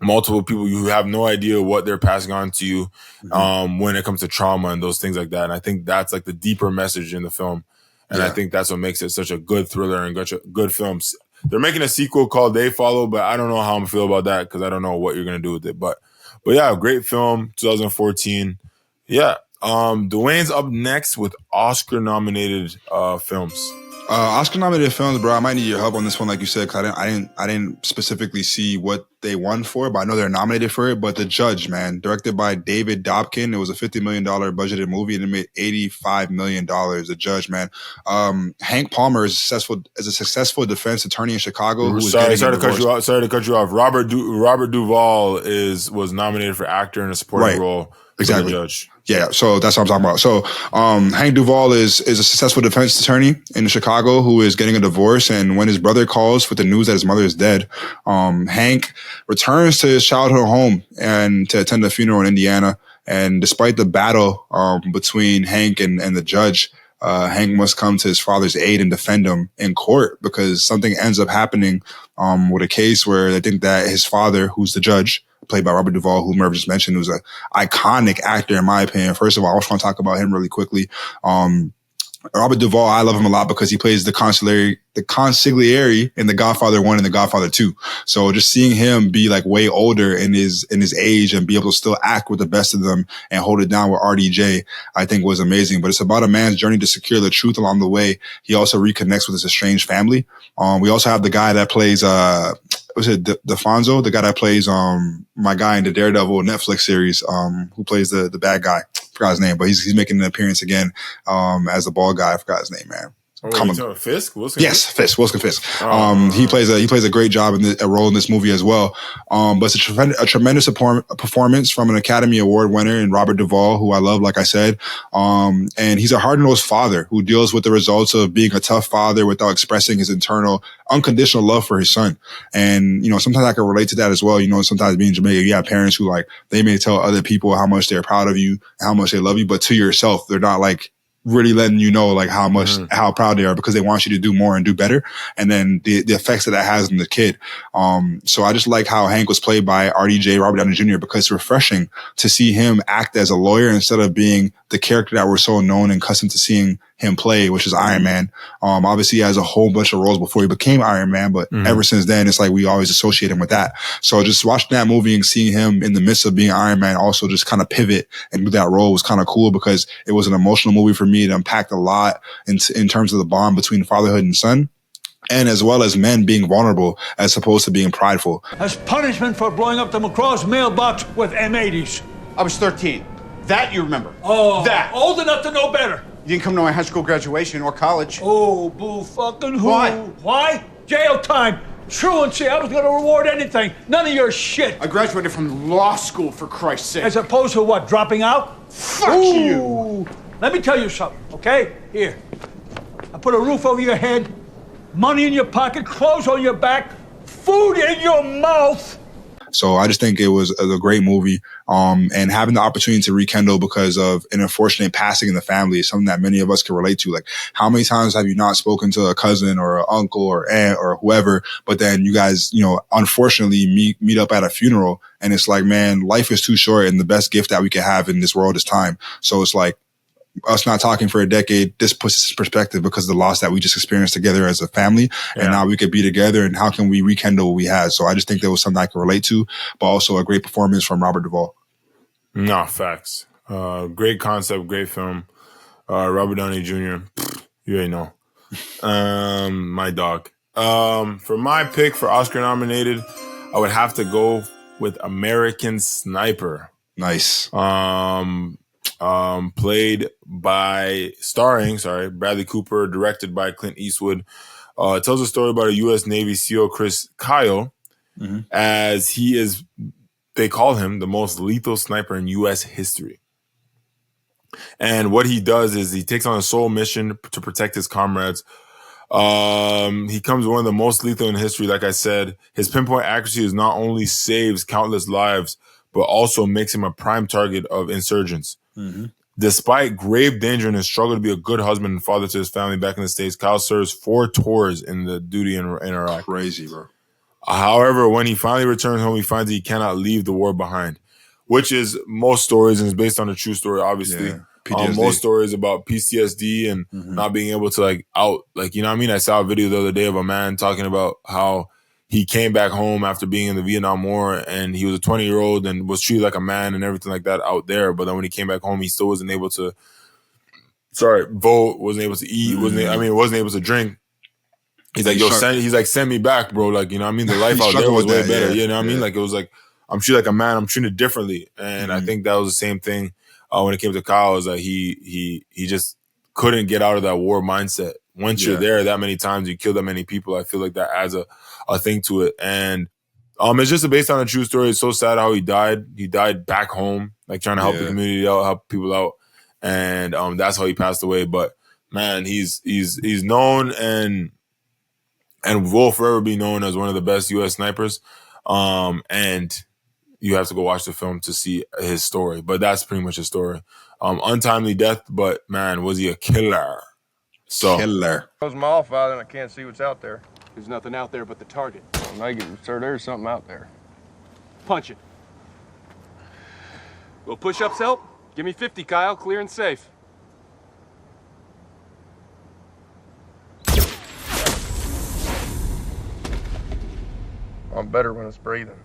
Speaker 1: multiple people, you have no idea what they're passing on to you, when it comes to trauma and those things like that. And I think that's like the deeper message in the film. And I think that's what makes it such a good thriller and such a good film. They're making a sequel called They Follow, but I don't know how I'm gonna feel about that because I don't know what you're gonna do with it. But yeah, great film, 2014. Yeah. Dwayne's up next with Oscar-nominated films.
Speaker 2: Oscar-nominated films, bro. I might need your help on this one, like you said, because I didn't specifically see what they won for, but I know they're nominated for it. But The Judge, man, directed by David Dobkin. It was a $50 million budgeted movie, and it made $85 million. The Judge, man. Hank Palmer is a successful defense attorney in Chicago.
Speaker 1: Sorry to cut you off. Robert Duvall was nominated for actor in a supporting role.
Speaker 2: Exactly.
Speaker 1: For The Judge.
Speaker 2: Yeah, so that's what I'm talking about. So Hank Duvall is a successful defense attorney in Chicago who is getting a divorce. And when his brother calls with the news that his mother is dead, Hank returns to his childhood home and to attend a funeral in Indiana. And despite the battle between Hank and the judge, Hank must come to his father's aid and defend him in court because something ends up happening with a case where they think that his father, who's the judge, played by Robert Duvall, who Merv just mentioned, who's an iconic actor, in my opinion. First of all, I just want to talk about him really quickly. Robert Duvall, I love him a lot because he plays the consigliere in The Godfather 1 and The Godfather 2. So just seeing him be like way older in his age and be able to still act with the best of them and hold it down with RDJ, I think was amazing. But it's about a man's journey to secure the truth along the way. He also reconnects with his estranged family. We also have the guy that plays, was it DeFonso? The guy that plays my guy in the Daredevil Netflix series, who plays the bad guy. Forgot his name, but he's making an appearance again as the bald guy. I forgot his name, man.
Speaker 1: Fisk?
Speaker 2: Yes, Fisk. Wilson Fisk. He plays a great job in a role in this movie as well. But it's a tremendous performance from an Academy Award winner in Robert Duvall, who I love, like I said. And he's a hard-nosed father who deals with the results of being a tough father without expressing his internal unconditional love for his son. And, you know, sometimes I can relate to that as well. You know, sometimes being Jamaican, you have parents who like, they may tell other people how much they're proud of you, how much they love you, but to yourself, they're not like really letting you know like how proud they are because they want you to do more and do better. And then the effects that has on the kid. So I just like how Hank was played by RDJ, Robert Downey Jr., because it's refreshing to see him act as a lawyer instead of being the character that we're so known and accustomed to seeing him play, which is Iron Man. Obviously he has a whole bunch of roles before he became Iron Man, but ever since then, it's like we always associate him with that. So just watching that movie and seeing him in the midst of being Iron Man also just kind of pivot and do that role was kind of cool because it was an emotional movie for me. It unpacked a lot in terms of the bond between fatherhood and son, and as well as men being vulnerable as opposed to being prideful.
Speaker 18: As punishment for blowing up the McCraw's mailbox with M80s.
Speaker 19: I was 13. That you remember.
Speaker 18: Oh,
Speaker 19: that.
Speaker 18: Old enough to know better.
Speaker 19: You didn't come to my high school graduation or college.
Speaker 18: Oh, boo fucking who?
Speaker 19: Why?
Speaker 18: Why? Jail time. Truancy. I was going to reward anything. None of your shit.
Speaker 19: I graduated from law school, for Christ's sake.
Speaker 18: As opposed to what, dropping out?
Speaker 19: Fuck you.
Speaker 18: Let me tell you something, okay? Here. I put a roof over your head, money in your pocket, clothes on your back, food in your mouth.
Speaker 2: So I just think it was a great movie. And having the opportunity to rekindle because of an unfortunate passing in the family is something that many of us can relate to. Like, how many times have you not spoken to a cousin or an uncle or aunt or whoever, but then you guys, you know, unfortunately meet up at a funeral, and it's like, man, life is too short, and the best gift that we can have in this world is time. So it's like, us not talking for a decade, this puts us in perspective because of the loss that we just experienced together as a family.
Speaker 1: Yeah.
Speaker 2: And now we could be together, and how can we rekindle what we had? So I just think that was something I could relate to, but also a great performance from Robert Duvall.
Speaker 1: No, facts. Great concept, great film. Robert Downey Jr., you already know. My dog. For my pick for Oscar nominated, I would have to go with American Sniper.
Speaker 2: Nice.
Speaker 1: Starring Bradley Cooper, directed by Clint Eastwood. It tells a story about a U.S. Navy SEAL, Chris Kyle, as he is, they call him the most lethal sniper in U.S. history. And what he does is he takes on a sole mission to protect his comrades. He comes one of the most lethal in history. Like I said, his pinpoint accuracy is not only saves countless lives, but also makes him a prime target of insurgents. Despite grave danger and his struggle to be a good husband and father to his family back in the States, Kyle serves 4 tours in the duty in Iraq.
Speaker 2: Crazy, bro.
Speaker 1: However, when he finally returns home, he finds he cannot leave the war behind, which is most stories, and is based on a true story, obviously.
Speaker 2: Yeah. PTSD.
Speaker 1: Most stories about PTSD and not being able to you know what I mean? I saw a video the other day of a man talking about how he came back home after being in the Vietnam War, and he was a 20-year-old and was treated like a man and everything like that out there. But then when he came back home, he still wasn't able to, vote, wasn't able to eat, wasn't able to drink. He's like, send me back, bro. Like, you know what I mean? The life out there was way better. You know what I mean? Like, it was like, I'm treated like a man, I'm treated differently. And I think that was the same thing when it came to Kyle, is that he just couldn't get out of that war mindset. Once you're there that many times, you kill that many people, I feel like that adds a thing to it. And it's just based on a true story. It's so sad how he died. He died back home, like trying to help the community out, help people out. And that's how he passed away. But man, he's known and will forever be known as one of the best U.S. snipers. And you have to go watch the film to see his story. But that's pretty much his story. Untimely death, but man, was he a killer?
Speaker 2: Killer.
Speaker 20: Close my off out and I can't see what's out there.
Speaker 11: There's nothing out there but the target.
Speaker 20: Sir, there's something out there.
Speaker 11: Punch it. Will push-ups help? Give me 50, Kyle. Clear and safe.
Speaker 20: I'm better when it's breathing.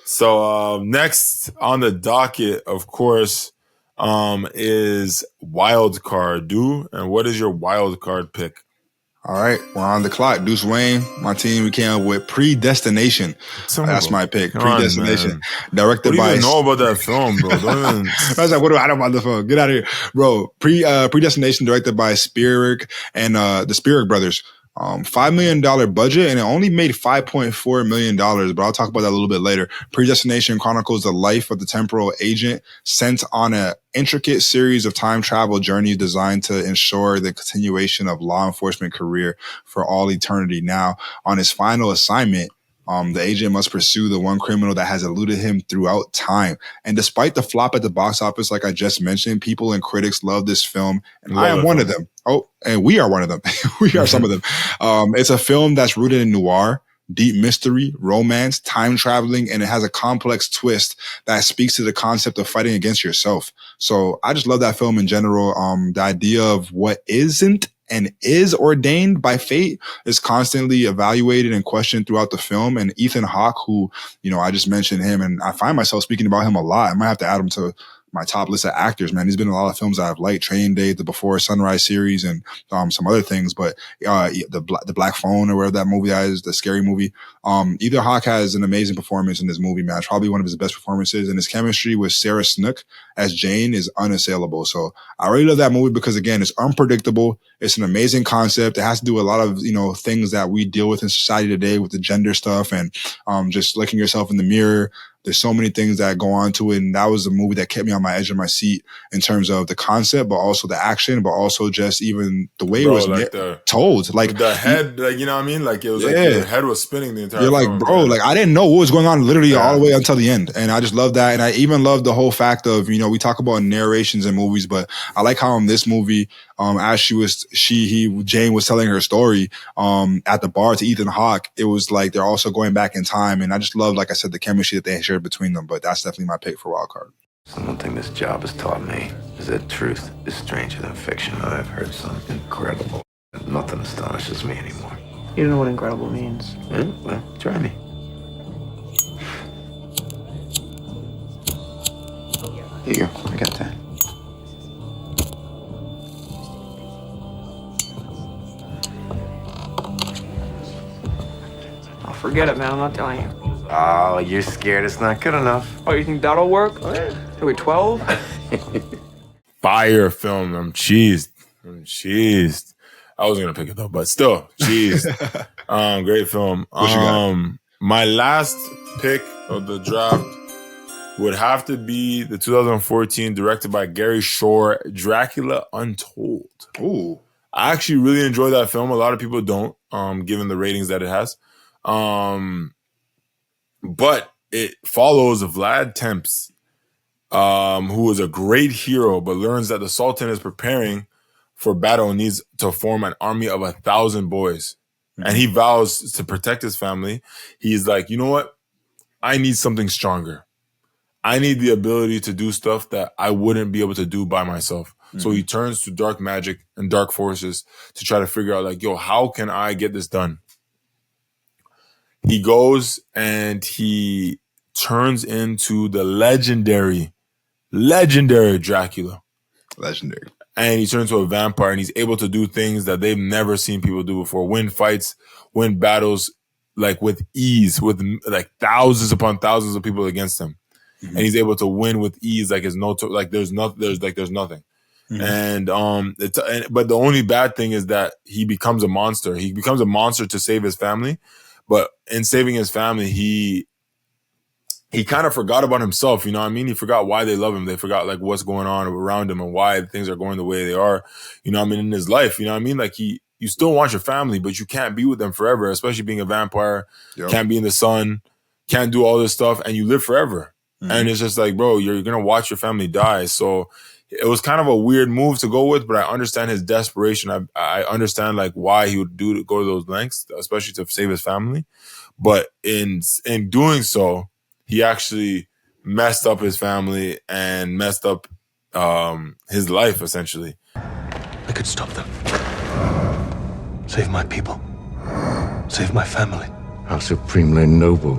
Speaker 1: So next on the docket, of course, is wild card. And what is your wild card pick?
Speaker 2: All right, we're on the clock. Deuce Wayne, my team, we came up with Predestination. That's my pick. Predestination. Directed by.
Speaker 1: What do you know about that film, bro?
Speaker 2: I was like, what do I know about the film? Get out of here, bro. Predestination, directed by Spielberg and the Spielberg brothers. $5 million budget, and it only made $5.4 million, but I'll talk about that a little bit later. Predestination chronicles the life of the temporal agent sent on an intricate series of time travel journeys designed to ensure the continuation of law enforcement career for all eternity. Now, on his final assignment, the agent must pursue the one criminal that has eluded him throughout time. And despite the flop at the box office, like I just mentioned, people and critics love this film, and I am one of them. Oh, and we are one of them. We are some of them. It's a film that's rooted in noir, deep mystery, romance, time traveling, and it has a complex twist that speaks to the concept of fighting against yourself. So I just love that film in general. The idea of what isn't and is ordained by fate is constantly evaluated and questioned throughout the film. And Ethan Hawke, who, I just mentioned him, and I find myself speaking about him a lot. I might have to add him to my top list of actors, man. He's been in a lot of films I've liked, Training Day, the Before Sunrise series, and some other things. But the Black Phone, or whatever that movie is, the scary movie. Ethan Hawke has an amazing performance in this movie, man. It's probably one of his best performances, and his chemistry with Sarah Snook as Jane is unassailable. So I really love that movie because, again, it's unpredictable. It's an amazing concept. It has to do with a lot of, things that we deal with in society today with the gender stuff and just looking yourself in the mirror. There's so many things that go on to it. And that was a movie that kept me on my edge of my seat in terms of the concept, but also the action, but also just even the way it was told. Like
Speaker 1: the head, you know what I mean? Like it was like your head was spinning the entire time.
Speaker 2: You're like, bro, like I didn't know what was going on literally all the way until the end. And I just love that. And I even love the whole fact of, we talk about narrations in movies, but I like how in this movie, as Jane was telling her story at the bar to Ethan Hawke, it was like they're also going back in time. And I just love, like I said, the chemistry that they shared between them. But that's definitely my pick for wild card.
Speaker 21: The one thing this job has taught me is that truth is stranger than fiction. I've heard some incredible. Nothing astonishes me anymore.
Speaker 8: You don't know what incredible means.
Speaker 21: Yeah, well, try me.
Speaker 4: Here you go. I got that.
Speaker 8: Oh, forget it, man. I'm not telling you.
Speaker 21: Oh, you're scared it's not good enough.
Speaker 8: Oh, you think that'll work? Are we 12?
Speaker 1: Fire film. I'm cheesed. I was gonna pick it though, but still cheesed. Great film.
Speaker 2: What you got?
Speaker 1: My last pick of the draft would have to be the 2014, directed by Gary Shore, Dracula Untold.
Speaker 2: Ooh.
Speaker 1: I actually really enjoy that film. A lot of people don't, given the ratings that it has. But it follows Vlad Tepes, who is a great hero, but learns that the Sultan is preparing for battle and needs to form an army of 1,000 boys. And he vows to protect his family. He's like, you know what? I need something stronger. I need the ability to do stuff that I wouldn't be able to do by myself. So he turns to dark magic and dark forces to try to figure out, like, yo, how can I get this done? He goes and he turns into the legendary Dracula.
Speaker 2: Legendary.
Speaker 1: And he turns into a vampire, and he's able to do things that they've never seen people do before. Win fights, win battles, like with ease, with like thousands upon thousands of people against him. And he's able to win with ease, like there's nothing. And but the only bad thing is that he becomes a monster. He becomes a monster to save his family, but in saving his family, he kind of forgot about himself. You know what I mean? He forgot why they love him. They forgot like what's going on around him and why things are going the way they are. You know what I mean? In his life, you know what I mean? Like you still want your family, but you can't be with them forever. Especially being a vampire, can't be in the sun, can't do all this stuff, and you live forever. And it's just like, bro, you're gonna watch your family die. So it was kind of a weird move to go with, but I understand his desperation. I understand like why he would go to those lengths, especially to save his family. But in doing so, he actually messed up his family and messed up his life, essentially.
Speaker 3: I could stop them. Save my people. Save my family.
Speaker 9: How supremely noble,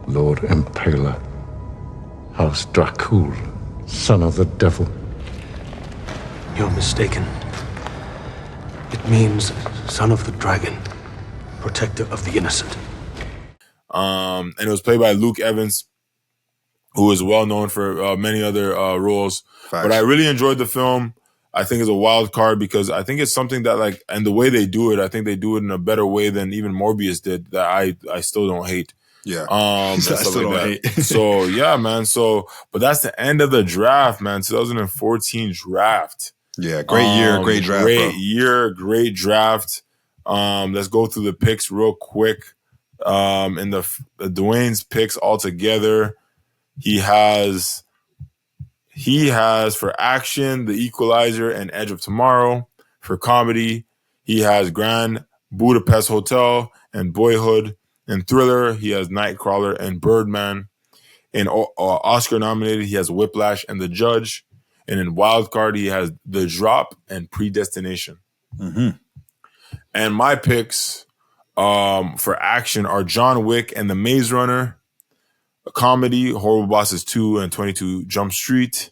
Speaker 9: Lord Impaler. House Dracul, son of the devil.
Speaker 3: You're mistaken. It means son of the dragon, protector of the innocent.
Speaker 1: And it was played by Luke Evans, who is well known for many other roles.
Speaker 2: Facts.
Speaker 1: But I really enjoyed the film. I think it's a wild card because I think it's something that like, and the way they do it, I think they do it in a better way than even Morbius did that I still don't hate.
Speaker 2: Yeah.
Speaker 1: I still don't hate. So yeah, man. But that's the end of the draft, man. 2014 draft.
Speaker 2: Yeah, great year, great draft.
Speaker 1: Great draft. Let's go through the picks real quick. In the Dwayne's picks altogether, he has for action The Equalizer and Edge of Tomorrow. For comedy, he has Grand Budapest Hotel and Boyhood. In thriller, he has Nightcrawler and Birdman. In Oscar nominated, he has Whiplash and The Judge. And in Wildcard, he has The Drop and Predestination. And my picks for action are John Wick and The Maze Runner. A comedy, Horrible Bosses 2 and 22 Jump Street.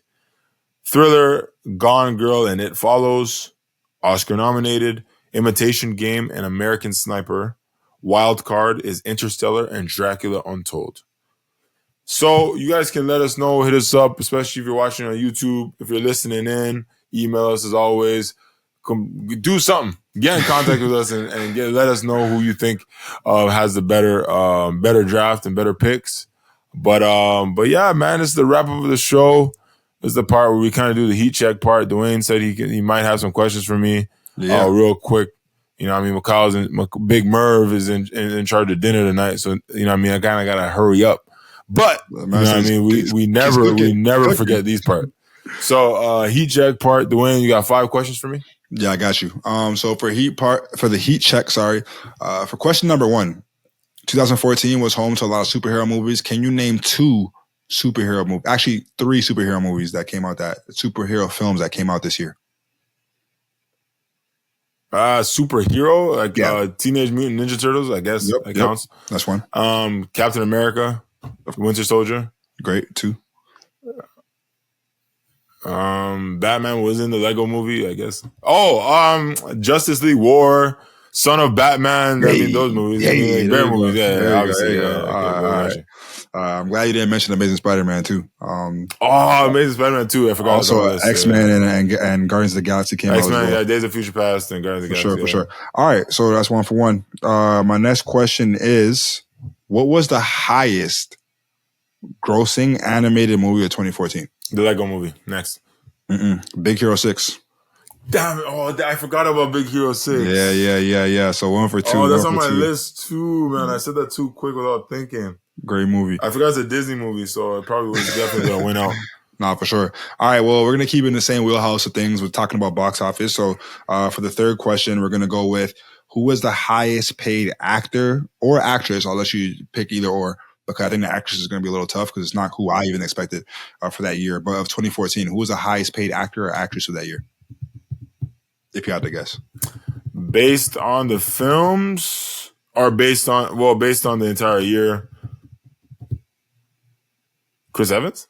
Speaker 1: Thriller, Gone Girl and It Follows. Oscar nominated, Imitation Game and American Sniper. Wild card is Interstellar and Dracula Untold. So you guys can let us know, hit us up, especially if you're watching on YouTube. If you're listening in, email us as always. Do something. Get in contact with us and let us know who you think has the better draft and better picks. But yeah, man, this is the wrap up of the show. This is the part where we kind of do the heat check part. Dwayne said he might have some questions for me real quick. You know what I mean? Big Merv is in charge of dinner tonight. So, you know what I mean? I kind of got to hurry up. But, you know what I mean? We never forget these parts. So, heat check part. Dwayne, you got 5 questions for me?
Speaker 2: Yeah, I got you. So for the heat check, for question number 1, 2014 was home to a lot of superhero movies. Can you name 2 superhero movie. Actually, 3 superhero movies that came out superhero films that came out this year.
Speaker 1: Superhero, like Teenage Mutant Ninja Turtles, I guess that counts.
Speaker 2: That's one.
Speaker 1: Captain America, Winter Soldier.
Speaker 2: Great, 2.
Speaker 1: Batman was in the Lego movie, I guess. Justice League War, Son of Batman. I mean, those movies. Bear movies. Obviously.
Speaker 2: Right. I'm glad you didn't mention Amazing Spider-Man too.
Speaker 1: Amazing Spider-Man 2. I forgot.
Speaker 2: Also, X-Men and Guardians of the Galaxy came out as well.
Speaker 1: Days of Future Past and Guardians of the Galaxy.
Speaker 2: For sure. All right, so that's 1 for 1. My next question is, what was the highest grossing animated movie of 2014?
Speaker 1: The Lego movie. Next.
Speaker 2: Big Hero 6.
Speaker 1: Damn it. I forgot about Big Hero 6.
Speaker 2: Yeah. So 1 for 2.
Speaker 1: That's on my list too, man. I said that too quick without thinking.
Speaker 2: Great movie.
Speaker 1: I forgot it's a Disney movie, so it probably was definitely going to win out.
Speaker 2: Nah, for sure. All right, well, we're going to keep in the same wheelhouse of things. We're talking about box office. So for the third question, we're going to go with who was the highest paid actor or actress? I'll let you pick either or, because I think the actress is going to be a little tough because it's not who I even expected for that year. But of 2014, who was the highest paid actor or actress of that year? If you had to guess.
Speaker 1: Based on the films or based on the entire year? Chris Evans?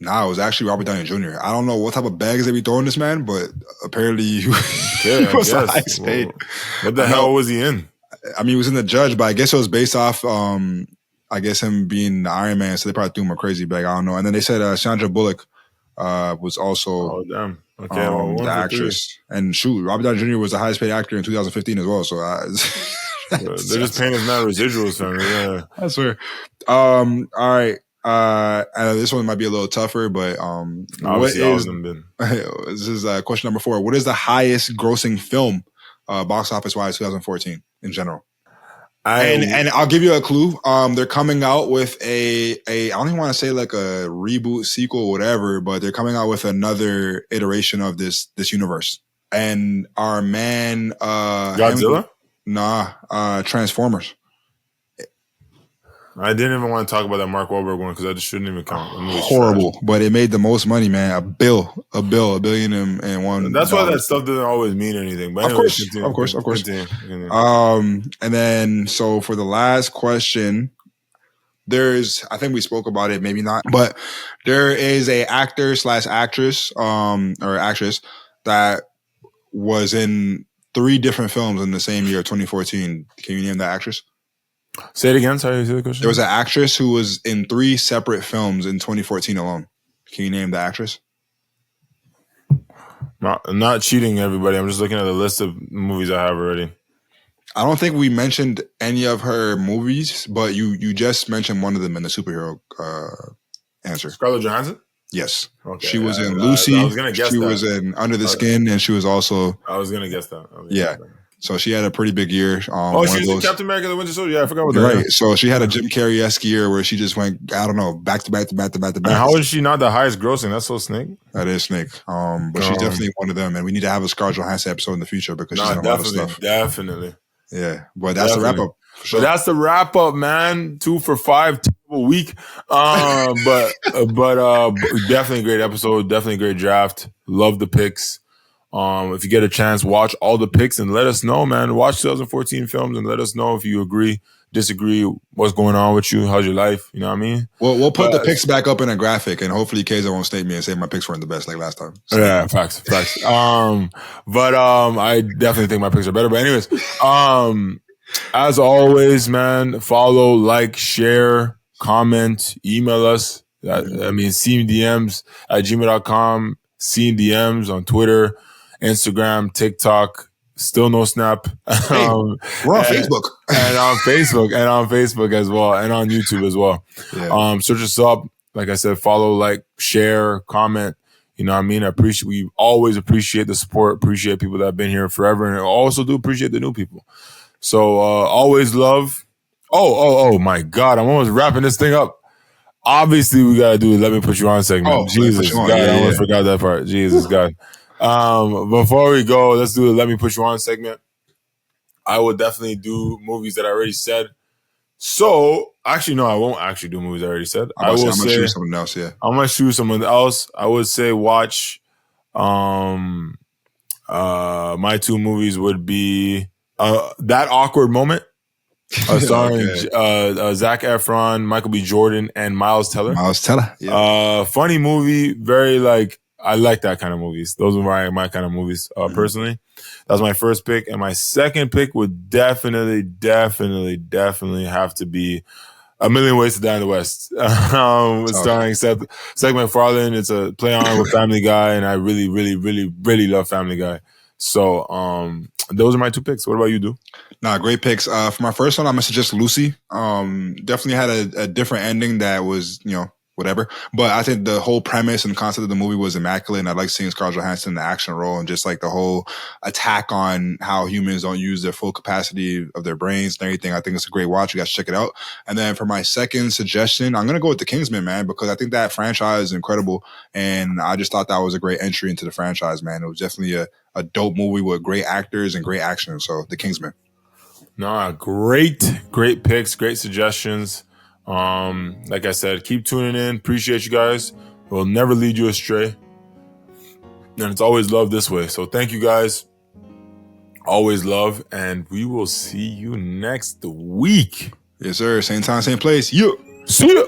Speaker 2: Nah, it was actually Robert Downey Jr. I don't know what type of bags they be throwing this man, but apparently he was the highest paid.
Speaker 1: What the hell was he in?
Speaker 2: I mean, he was in The Judge, but I guess it was based off, I guess him being the Iron Man, so they probably threw him a crazy bag. I don't know. And then they said Sandra Bullock was also the actress. And shoot, Robert Downey Jr. was the highest paid actor in 2015 as well. So
Speaker 1: they're just paying us mad residuals, family. Yeah,
Speaker 2: I swear. All right. This one might be a little tougher, but this is question number 4. What is the highest grossing film, box office wise, 2014 in general? And I'll give you a clue. They're coming out with I don't even want to say like a reboot, sequel, whatever, but they're coming out with another iteration of this universe. And our man,
Speaker 1: Godzilla?
Speaker 2: Transformers.
Speaker 1: I didn't even want to talk about that Mark Wahlberg one because I just shouldn't even count.
Speaker 2: Horrible, but it made the most money, man. $1 billion and $1.
Speaker 1: That's why that stuff doesn't always mean anything. But anyway,
Speaker 2: of course. Continue. And then so for the last question, I think we spoke about it, maybe not, but there is a actor/actress or actress that was in 3 different films in the same year, 2014. Can you name that actress?
Speaker 1: Say it again. Sorry, say the question.
Speaker 2: There was an actress who was in 3 separate films in 2014 alone. Can you name the actress?
Speaker 1: Not cheating, everybody. I'm just looking at the list of movies I have already.
Speaker 2: I don't think we mentioned any of her movies, but you just mentioned one of them in the superhero answer.
Speaker 1: Scarlett Johansson?
Speaker 2: Yes.
Speaker 1: Okay,
Speaker 2: she was in Lucy.
Speaker 1: I was gonna guess
Speaker 2: she
Speaker 1: that.
Speaker 2: was in Under the Skin, and she was also...
Speaker 1: I was going to guess that.
Speaker 2: Yeah. So she had a pretty big year.
Speaker 1: She was in Captain America: The Winter Soldier. Yeah, I forgot what that.
Speaker 2: Right. So she had a Jim Carrey-esque year where she just went, I don't know, back to back.
Speaker 1: And how is she not the highest grossing? That's so snake.
Speaker 2: That is snake. But she's definitely one of them, and we need to have a Scarlett Johansson episode in the future because she's in a lot of stuff.
Speaker 1: Definitely.
Speaker 2: Yeah, but that's the wrap up.
Speaker 1: Sure. But that's the wrap up, man. 2 for 5, terrible week. But definitely a great episode. Definitely a great draft. Love the picks. If you get a chance, watch all the picks and let us know, man. Watch 2014 films and let us know if you agree, disagree, what's going on with you, how's your life, you know what I mean?
Speaker 2: Well, we'll put the picks back up in a graphic, and hopefully Keza won't snake me and say my picks weren't the best like last time. So.
Speaker 1: Yeah, facts. I definitely think my picks are better. But anyways, as always, man, follow, like, share, comment, email us. SceneDMs at gmail.com, SceneDMs on Twitter, Instagram, TikTok, still no Snap.
Speaker 2: Hey, we're on Facebook.
Speaker 1: and on Facebook as well, and on YouTube as well. Yeah. Search us up. Like I said, follow, like, share, comment. You know what I mean? We always appreciate the support, appreciate people that have been here forever, and also do appreciate the new people. So always love. Oh my God. I'm almost wrapping this thing up. Obviously, we got to do the Let Me Put You On segment. Jesus, God, I almost forgot that part. Jesus, God. Before we go, let's do the Let Me Put You On segment. I would definitely do movies that I already said So actually, no, I won't actually do movies. I already said.
Speaker 2: I'm
Speaker 1: I will
Speaker 2: gonna
Speaker 1: say
Speaker 2: choose something else. Yeah.
Speaker 1: I'm gonna choose someone else. I would say watch. My two movies would be That Awkward Moment, starring Zac Efron, Michael B. Jordan, and Miles Teller.
Speaker 2: Miles Teller. Yeah.
Speaker 1: Funny movie, very like I like that kind of movies. Those are my kind of movies personally. That's my first pick, and my second pick would definitely have to be A Million Ways to Die in the West, starring Seth MacFarlane. It's a play on with Family Guy, and I really love Family Guy. So those are my two picks. What about you, Du?
Speaker 2: Nah, great picks. For my first one, I'm gonna suggest Lucy. Definitely had a different ending that was, whatever. But I think the whole premise and concept of the movie was immaculate, and I like seeing Scarlett Johansson in the action role and just like the whole attack on how humans don't use their full capacity of their brains and everything. I think it's a great watch. You guys should check it out. And then for my second suggestion, I'm gonna go with The Kingsman, man, because I think that franchise is incredible, and I just thought that was a great entry into the franchise, man. It was definitely a dope movie with great actors and great action. So The Kingsman.
Speaker 1: Nah, great picks, great suggestions. Like I said, keep tuning in. Appreciate you guys. We'll never lead you astray. And it's always love this way. So thank you guys. Always love. And we will see you next week.
Speaker 2: Yes, sir. Same time, same place. Yeah.
Speaker 1: See ya.